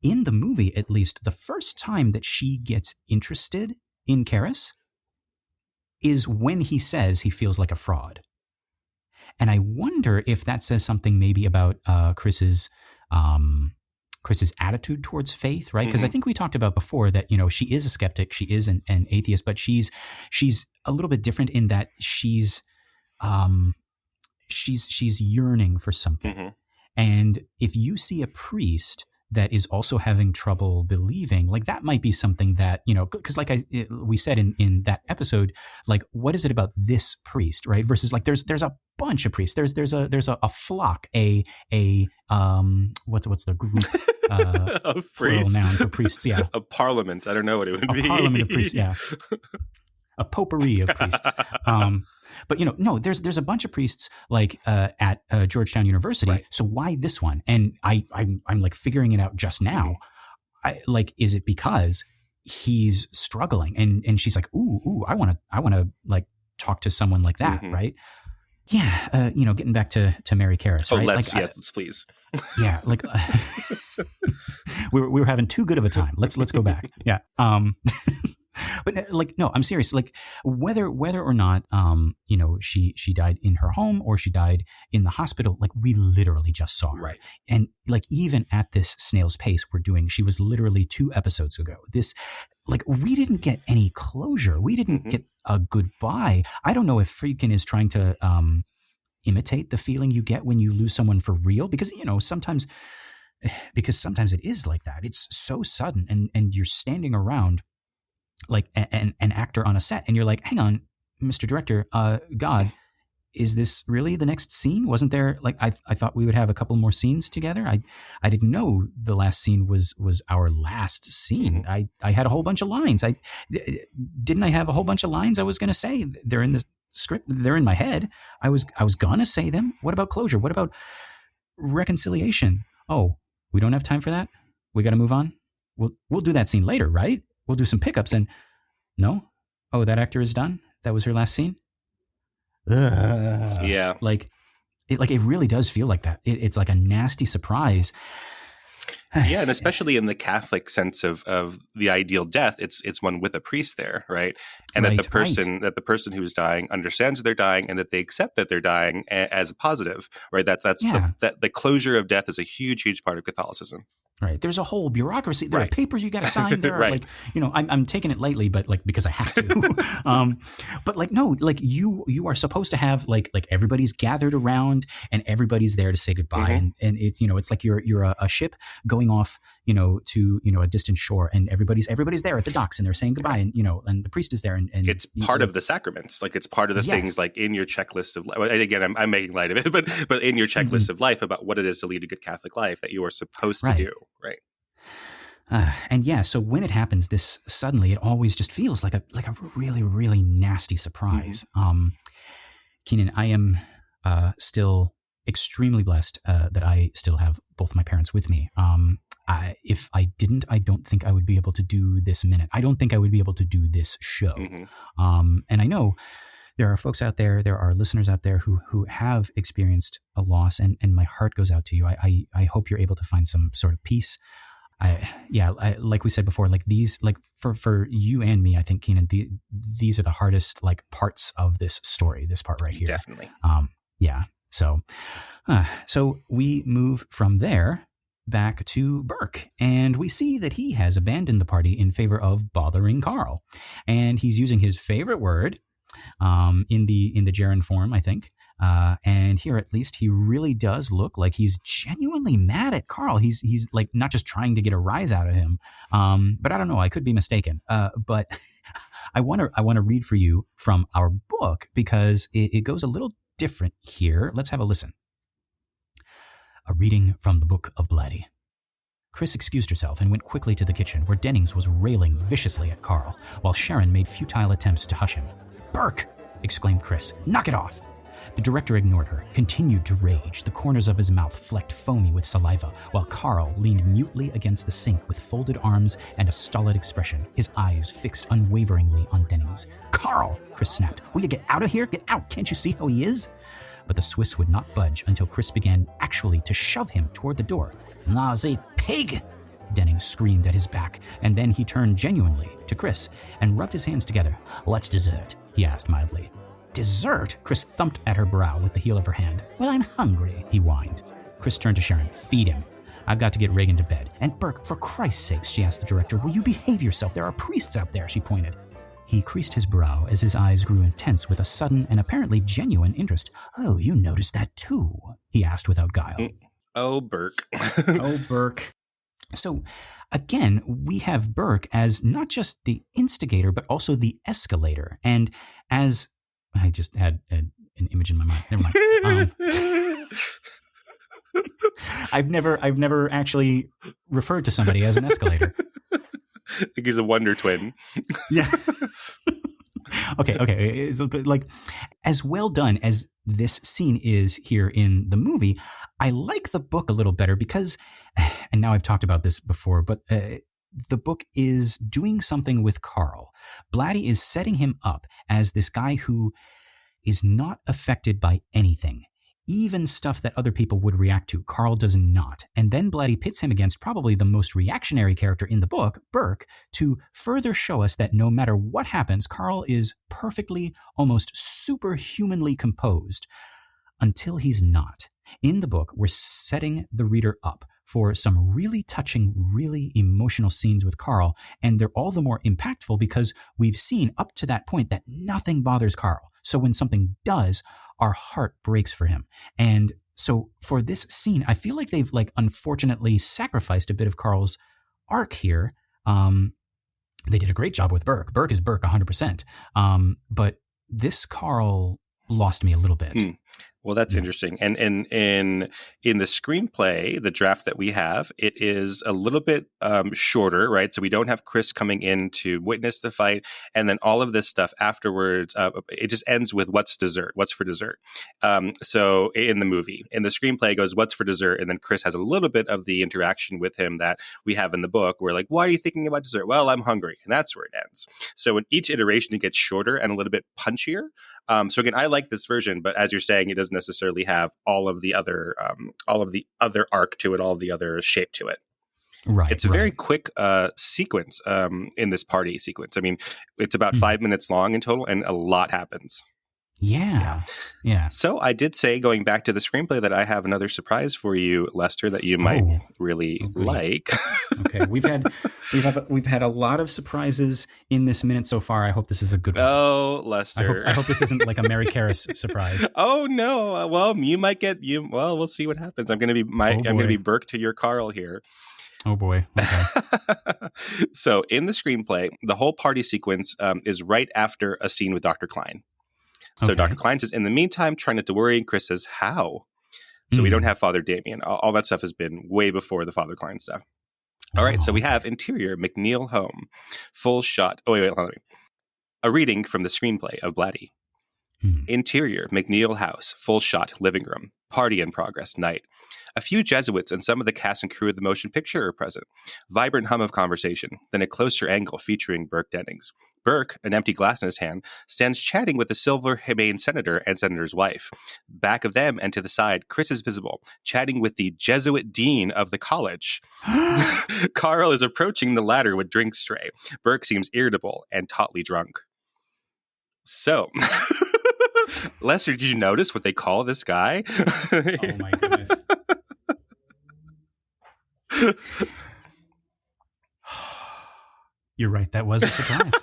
in the movie, at least, the first time that she gets interested in Karras is when he says he feels like a fraud. And I wonder if that says something maybe about Chris's attitude towards faith, right? Because I think we talked about before that, she is a skeptic, she is an atheist, but she's a little bit different in that she's yearning for something. And if you see a priest that is also having trouble believing, like that might be something that, because like we said in that episode, like what is it about this priest, right? Versus like there's a bunch of priests. There's a flock, what's the group? A priest. Noun for priests, yeah. A parliament. I don't know what it would be. A parliament of priests, yeah. A potpourri of priests. But no, there's a bunch of priests like at Georgetown University. Right. So why this one? And I'm like figuring it out just now. Is it because he's struggling? And she's like, ooh, I want to like talk to someone like that, right? Yeah, getting back to Mary Karras, right? Let's please. Yeah, like we were having too good of a time. Let's go back. Yeah. But like, no, I'm serious. Like whether or not, she died in her home or she died in the hospital, like we literally just saw her. Right. And like, even at this snail's pace she was literally 2 episodes ago. This, like, we didn't get any closure. We didn't get a goodbye. I don't know if Friedkin is trying to, imitate the feeling you get when you lose someone for real, because, sometimes it is like that. It's so sudden and you're standing around like an actor on a set and you're like, hang on, Mr. Director, God, is this really the next scene? Wasn't there like, I thought we would have a couple more scenes together. I didn't know the last scene was our last scene. I had a whole bunch of lines. Didn't I have a whole bunch of lines I was going to say? They're in the script. They're in my head. I was going to say them. What about closure? What about reconciliation? Oh, we don't have time for that. We got to move on. We'll do that scene later, right? We'll do some pickups and no. Oh, that actor is done. That was her last scene. Ugh. Yeah. Like it really does feel like that. It's like a nasty surprise. Yeah. And especially in the Catholic sense of the ideal death, it's one with a priest there. Right. And that the person who's dying understands that they're dying and that they accept that they're dying as a positive, right? That's the closure of death is a huge, huge part of Catholicism. Right. There's a whole bureaucracy. There are Right. papers you got to sign. There are Right. like, I'm taking it lightly, but like, because I have to. But like, no, like you are supposed to have like everybody's gathered around and everybody's there to say goodbye. Mm-hmm. And it's, it's like you're a ship going off, to, a distant shore, and everybody's there at the docks and they're saying goodbye. And, and the priest is there. And it's part of the sacraments. Like it's part of the things like in your checklist of life. Again, I'm making light of it, but in your checklist of life about what it is to lead a good Catholic life that you are supposed to do. Right. And yeah, so when it happens, this suddenly, it always just feels like a really, really nasty surprise. Keenan, I am still extremely blessed that I still have both my parents with me. If I didn't, I don't think I would be able to do this minute. I don't think I would be able to do this show. And I know there are folks out there, there are listeners out there who have experienced a loss, and my heart goes out to you. I hope you're able to find some sort of peace. Like we said before, like these, like for you and me, I think, Keenan, these are the hardest like parts of this story, this part right here. Definitely. So we move from there back to Burke, and we see that he has abandoned the party in favor of bothering Karl, and he's using his favorite word, in the gerund form, I think. And here, at least, he really does look like he's genuinely mad at Karl. He's like not just trying to get a rise out of him. But I don't know. I could be mistaken. But I want to read for you from our book because it goes a little different here. Let's have a listen. A reading from the Book of Blatty. Chris excused herself and went quickly to the kitchen, where Dennings was railing viciously at Karl, while Sharon made futile attempts to hush him. "Burke!" exclaimed Chris. "Knock it off!" The director ignored her, continued to rage, the corners of his mouth flecked foamy with saliva, while Karl leaned mutely against the sink with folded arms and a stolid expression, his eyes fixed unwaveringly on Dennings. "Karl!" Chris snapped. "Will you get out of here? Get out! Can't you see how he is?" But the Swiss would not budge until Chris began actually to shove him toward the door. "Nazi pig!" Dennings screamed at his back, and then he turned genuinely to Chris and rubbed his hands together. "What's dessert?" he asked mildly. "Dessert?" Chris thumped at her brow with the heel of her hand. "Well, I'm hungry," he whined. Chris turned to Sharon. "Feed him. I've got to get Reagan to bed." "And Burke, for Christ's sakes," she asked the director, "will you behave yourself? There are priests out there," she pointed. He creased his brow as his eyes grew intense with a sudden and apparently genuine interest. "Oh, you noticed that too?" he asked without guile. Oh, Burke. Oh, Burke. So, again, we have Burke as not just the instigator, but also the escalator. And as I just had an image in my mind. Never mind. I've never actually referred to somebody as an escalator. I think he's a wonder twin. Yeah. Okay. It's like, as well done as this scene is here in the movie, I like the book a little better because, and now I've talked about this before, but the book is doing something with Karl. Blatty is setting him up as this guy who is not affected by anything. Even stuff that other people would react to, Karl does not. And then Blatty pits him against probably the most reactionary character in the book, Burke, to further show us that no matter what happens, Karl is perfectly, almost superhumanly composed until he's not. In the book, we're setting the reader up for some really touching, really emotional scenes with Karl, and they're all the more impactful because we've seen up to that point that nothing bothers Karl. So when something does, our heart breaks for him. And so for this scene, I feel like they've unfortunately sacrificed a bit of Karl's arc here. They did a great job with Burke. Burke is Burke 100%. But this Karl lost me a little bit. Well, that's interesting. And in the screenplay, the draft that we have, it is a little bit shorter, right? So we don't have Chris coming in to witness the fight, and then all of this stuff afterwards. It just ends with "What's dessert? What's for dessert?" So in the movie, in the screenplay, it goes "What's for dessert?" and then Chris has a little bit of the interaction with him that we have in the book. We're like, "Why are you thinking about dessert?" "Well, I'm hungry," and that's where it ends. So in each iteration, it gets shorter and a little bit punchier. So again, I like this version, but as you're saying, it doesn't necessarily have all of the other arc to it, all of the other shape to it. Right. It's a very quick sequence in this party sequence. I mean, it's about 5 minutes long in total, and a lot happens. Yeah. Yeah. So I did say, going back to the screenplay, that I have another surprise for you, Lester, that you might really like. Okay, we've had a lot of surprises in this minute so far. I hope this is a good one. Oh, Lester! I hope this isn't like a Mary Karras surprise. Oh no! Well, you might get you. Well, we'll see what happens. I'm going to be Burke to your Karl here. Oh boy. Okay. So in the screenplay, the whole party sequence is right after a scene with Dr. Klein. So Dr. Klein says, in the meantime, try not to worry. And Chris says, how? So we don't have Father Damien. All that stuff has been way before the Father Klein stuff. All right. So we have interior McNeil home, full shot. Oh, wait, hold on. A reading from the screenplay of Blatty. Interior McNeil house, full shot, living room, party in progress, night. A few Jesuits and some of the cast and crew of the motion picture are present. Vibrant hum of conversation, then a closer angle featuring Burke Dennings. Burke, an empty glass in his hand, stands chatting with the Silver-Habane senator and senator's wife. Back of them and to the side, Chris is visible, chatting with the Jesuit dean of the college. Karl is approaching the latter with drinks tray. Burke seems irritable and tautly drunk. So, Lester, did you notice what they call this guy? Oh my goodness. You're right. That was a surprise.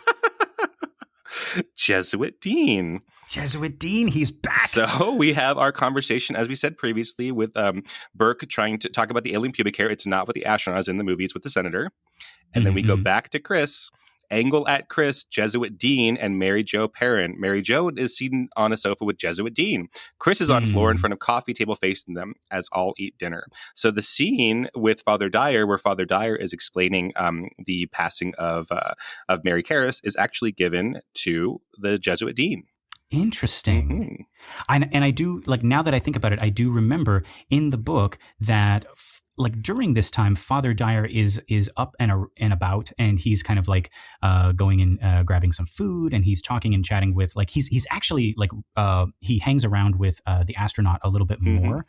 Jesuit Dean. Jesuit Dean, he's back. So we have our conversation, as we said previously, with Burke trying to talk about the alien pubic hair. It's not with the astronauts in the movie, it's with the senator. And then we go back to Chris. Angle at Chris, Jesuit Dean, and Mary Jo Perrin. Mary Jo is seated on a sofa with Jesuit Dean. Chris is on floor in front of coffee table facing them as all eat dinner. So the scene with Father Dyer, where Father Dyer is explaining the passing of Mary Karras, is actually given to the Jesuit Dean. Interesting. And I do, like, now that I think about it, I do remember in the book that like during this time, Father Dyer is up and about, and he's kind of like going and grabbing some food, and he's talking and chatting with, like, he's actually like he hangs around with the astronaut a little bit more.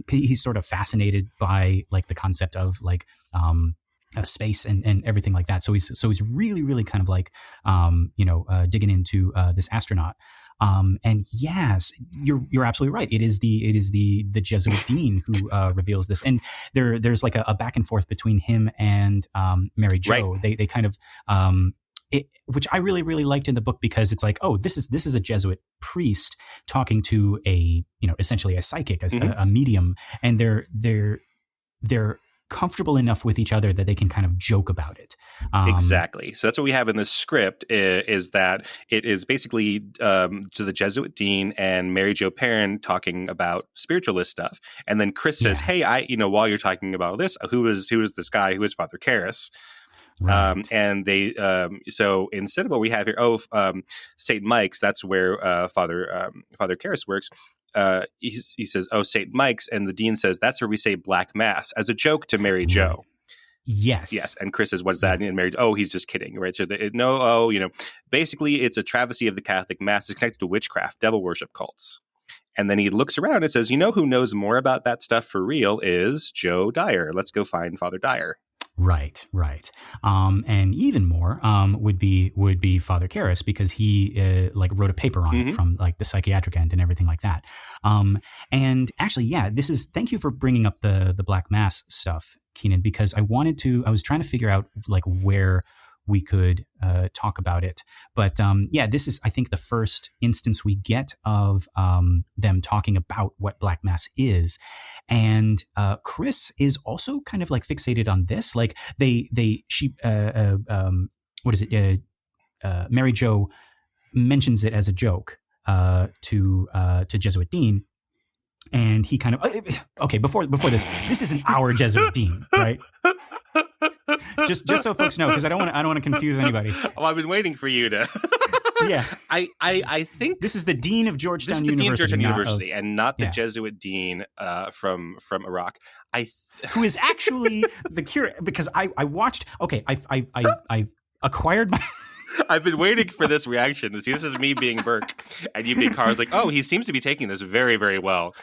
He's sort of fascinated by like the concept of like space and everything like that. So he's really, really kind of like digging into this astronaut. And yes, you're absolutely right. It is the Jesuit dean who reveals this, and there's like a back and forth between him and Mary Jo. Right. They kind of which I really, really liked in the book, because it's like, oh, this is a Jesuit priest talking to essentially a psychic, a medium, and they're comfortable enough with each other that they can kind of joke about it. Exactly. So that's what we have in the script, is that it is basically to the Jesuit dean and Mary Jo Perrin talking about spiritualist stuff. And then Chris says, hey, while you're talking about this, who is this guy? Who is Father Karras? Right. And they, so instead of what we have here, St. Mike's, that's where Father Karras works. He says, St. Mike's, and the dean says, that's where we say Black Mass, as a joke to Mary Jo. Yes. And Chris says, what's that? And Mary, he's just kidding, right? So basically it's a travesty of the Catholic Mass. It's connected to witchcraft, devil worship cults. And then he looks around and says, who knows more about that stuff for real is Joe Dyer. Let's go find Father Dyer. Right. And even more would be Father Karras, because he wrote a paper on it from like the psychiatric end and everything like that. And actually, thank you for bringing up the Black Mass stuff, Keenan, because I was trying to figure out like where we could talk about it. But this is, I think, the first instance we get of them talking about what Black Mass is. And Chris is also kind of like fixated on this. Like Mary Jo mentions it as a joke to Jesuit Dean. And he kind of, before this isn't our Jesuit Dean, right? Just so folks know, because I don't want to confuse anybody. Well, I've been waiting for you to. Yeah, I think this is the dean of Georgetown University, and not the Jesuit dean from Iraq. Who is actually the curator? Because I watched. Okay, I acquired my. I've been waiting for this reaction. See, this is me being Burke, and you being Karl. Like, he seems to be taking this very, very well.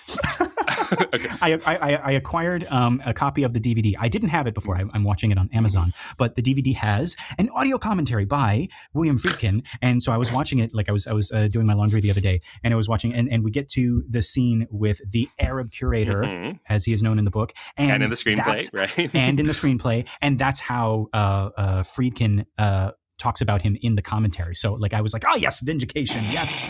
Okay. I acquired a copy of the DVD. I didn't have it before. I'm watching it on Amazon, but the DVD has an audio commentary by William Friedkin. And so I was watching it, like I was doing my laundry the other day, and I was watching, and we get to the scene with the Arab curator, as he is known in the book, and in the screenplay, right? And in the screenplay, and that's how Friedkin talks about him in the commentary. So like I was like, oh yes, vindication. Yes,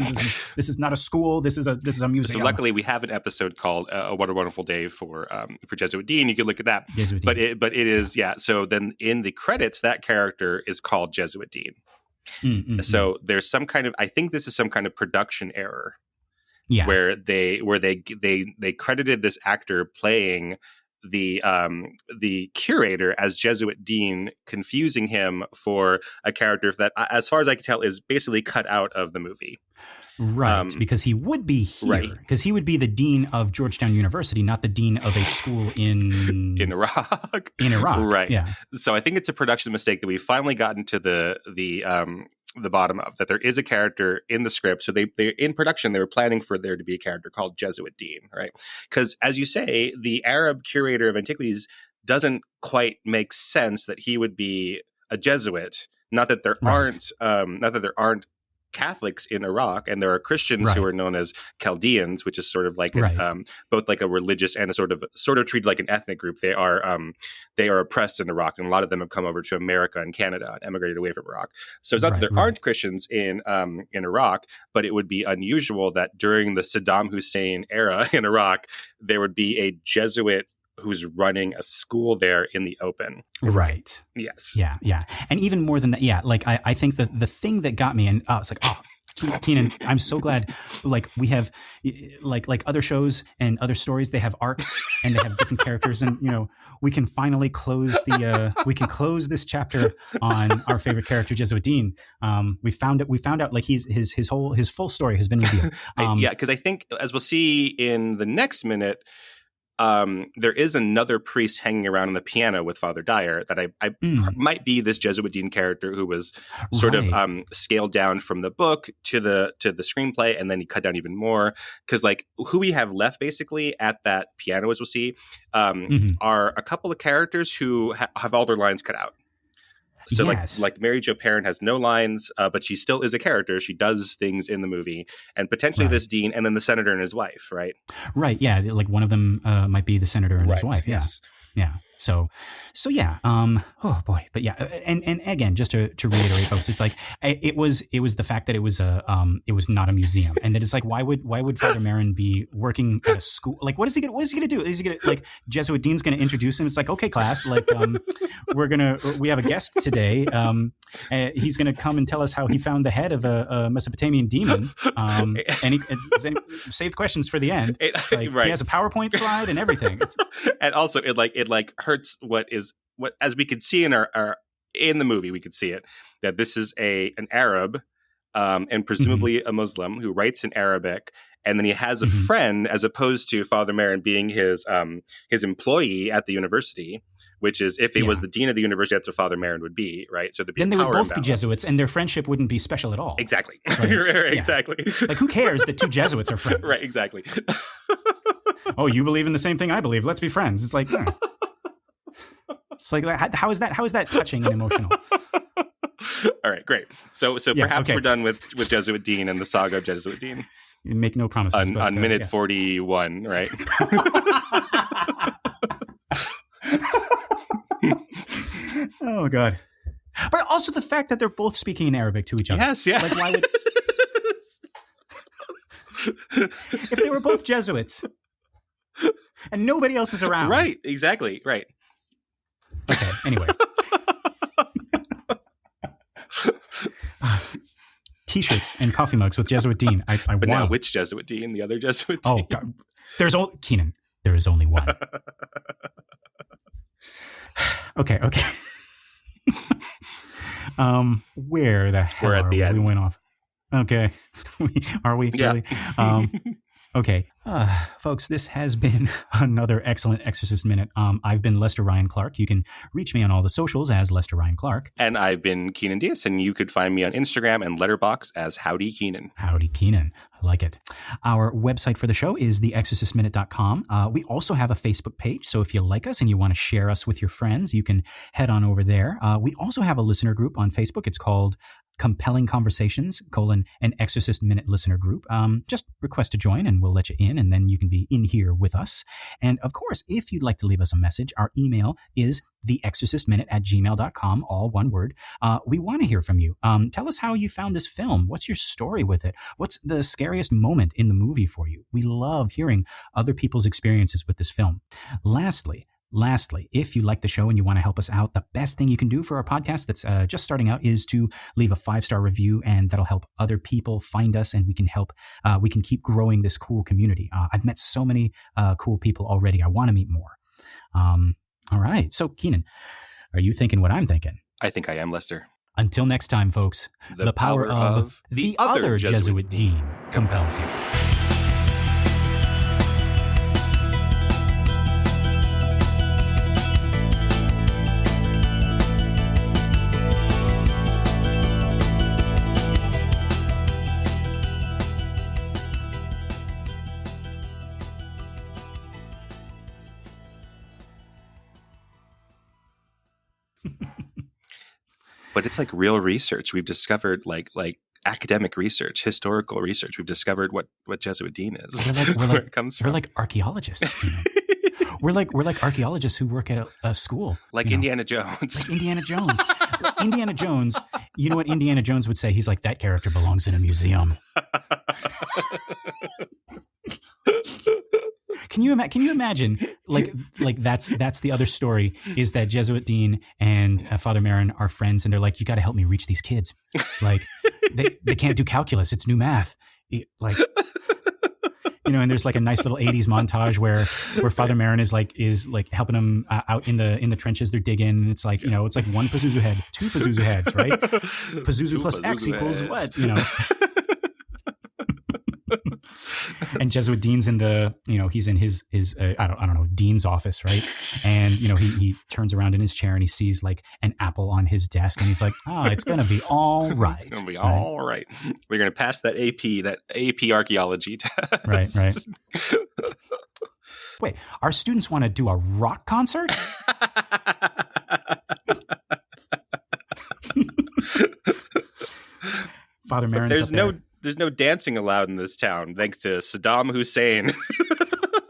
this is not a school. This is a museum. So luckily we have an episode called What a Wonderful Day for Jesuit Dean. You can look at that. Jesuit but Dean. it is, yeah. So then in the credits, that character is called Jesuit Dean. So there's some kind of, I think this is some kind of production error. Yeah. Where they credited this actor playing the curator as Jesuit Dean, confusing him for a character that, as far as I can tell, is basically cut out of the movie. Right, because he would be here, because he would be the dean of Georgetown University, not the dean of a school in Iraq. In Iraq, right? Yeah. So I think it's a production mistake that we've finally gotten to the bottom of, that there is a character in the script. So they in production, they were planning for there to be a character called Jesuit Dean, right? Because as you say, the Arab curator of antiquities doesn't quite make sense that he would be a Jesuit. Not that there aren't Catholics in Iraq, and there are Christians who are known as Chaldeans, which is sort of like both like a religious and a sort of treated like an ethnic group. They are oppressed in Iraq, and a lot of them have come over to America and Canada and emigrated away from Iraq. So it's not that there aren't Christians in Iraq, but it would be unusual that during the Saddam Hussein era in Iraq, there would be a Jesuit who's running a school there in the open. Right. Yes. Yeah. Yeah. And even more than that, yeah, like I think that the thing that got me, and it's like, oh, Keenan, I'm so glad, like we have like other shows and other stories, they have arcs and they have different characters, and we can finally close this chapter on our favorite character, Jesuit Dean. We found out like his full story has been revealed. Because I think, as we'll see in the next minute, there is another priest hanging around on the piano with Father Dyer that might be this Jesuit Dean character who was sort of scaled down from the book to the screenplay, and then he cut down even more, because like who we have left basically at that piano, as we'll see, are a couple of characters who have all their lines cut out. So like Mary Jo Perrin has no lines, but she still is a character. She does things in the movie, and potentially this dean, and then the senator and his wife, right? Right. Yeah. Like one of them might be the senator and his wife. Yeah. Yes. Yeah. So yeah. Oh boy. But yeah. And again, just to reiterate, folks, it's like it was the fact that it was not a museum, and that it's like why would Father Marin be working at a school? Like what is he gonna do? Is he gonna, like, Jesuit Dean's gonna introduce him? It's like, okay, class, like we have a guest today. He's gonna come and tell us how he found the head of a Mesopotamian demon. And it's saved questions for the end. It's like he has a PowerPoint slide and everything. And also it hurts what as we could see in our in the movie, we could see it, that this is an Arab and presumably a Muslim who writes in Arabic, and then he has a friend, as opposed to Father Marin being his employee at the university, which is, if he was the dean of the university, that's what Father Marin would be, right? So then they would both be Jesuits, and their friendship wouldn't be special at all. Exactly. Right. Exactly. Like, who cares that two Jesuits are friends? Right, exactly. Oh, you believe in the same thing I believe. Let's be friends. It's like, it's like, how is that touching and emotional? All right, great. So perhaps we're done with Jesuit Dean and the saga of Jesuit Dean. You make no promises. On minute 41, right? Oh, God. But also the fact that they're both speaking in Arabic to each other. Yes, yeah. Like, why would... If they were both Jesuits and nobody else is around. Right, exactly, right. Okay, anyway. T-shirts and coffee mugs with Jesuit Dean. I but want. Now, which Jesuit Dean? The other Jesuit Dean? Oh, God. Keenan, there is only one. Okay. Where the hell We're at the end. We went off. Okay. Are we? Yeah. Really? Okay, folks, this has been another excellent Exorcist Minute. I've been Lester Ryan Clark. You can reach me on all the socials as Lester Ryan Clark. And I've been Keenan Diaz, and you could find me on Instagram and Letterboxd as Howdy Keenan. Howdy Keenan. I like it. Our website for the show is theexorcistminute.com. We also have a Facebook page, so if you like us and you want to share us with your friends, you can head on over there. We also have a listener group on Facebook. It's called Compelling Conversations, an Exorcist Minute listener group. Just request to join and we'll let you in, and then you can be in here with us. And of course, if you'd like to leave us a message, our email is theexorcistminute@gmail.com, all one word. We want to hear from you. Tell us how you found this film. What's your story with it? What's the scariest moment in the movie for you? We love hearing other people's experiences with this film. Lastly, if you like the show and you want to help us out, the best thing you can do for our podcast that's just starting out is to leave a 5-star review, and that'll help other people find us, and we can keep growing this cool community. I've met so many cool people already. I want to meet more. All right. So, Keenan, are you thinking what I'm thinking? I think I am, Lester. Until next time, folks, the power of the other Jesuit dean compels you. But it's like real research. We've discovered like academic research, historical research. We've discovered what Jesuit dean is. Where it comes from. We're like archaeologists. We're like archaeologists who work at a school. Like Indiana Jones. Like Indiana Jones. Indiana Jones. You know what Indiana Jones would say? He's like, that character belongs in a museum. Can you imagine? Like that's the other story, is that Jesuit dean and Father Marin are friends, and they're like, you got to help me reach these kids. Like they can't do calculus; it's new math. And there's like a nice little 80s montage where Father Marin is like helping them out in the trenches. They're digging, and it's like, it's like one Pazuzu head, two Pazuzu heads, right? Pazuzu plus Pazuzu X equals heads. what, And Jesuit dean's in he's in his I don't know, dean's office, right? And he turns around in his chair and he sees like an apple on his desk, and he's like, it's gonna be all right. It's gonna be all right. We're gonna pass that AP archaeology test. Right. Wait, our students want to do a rock concert? Father Marin's There's no dancing allowed in this town, thanks to Saddam Hussein.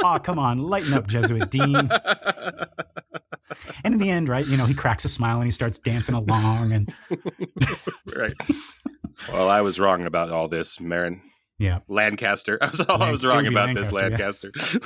Oh, come on, lighten up, Jesuit dean. And in the end, right, he cracks a smile and he starts dancing along. And right. Well, I was wrong about all this, Marin. Yeah. Lancaster. I was wrong about this, Lancaster. Yeah.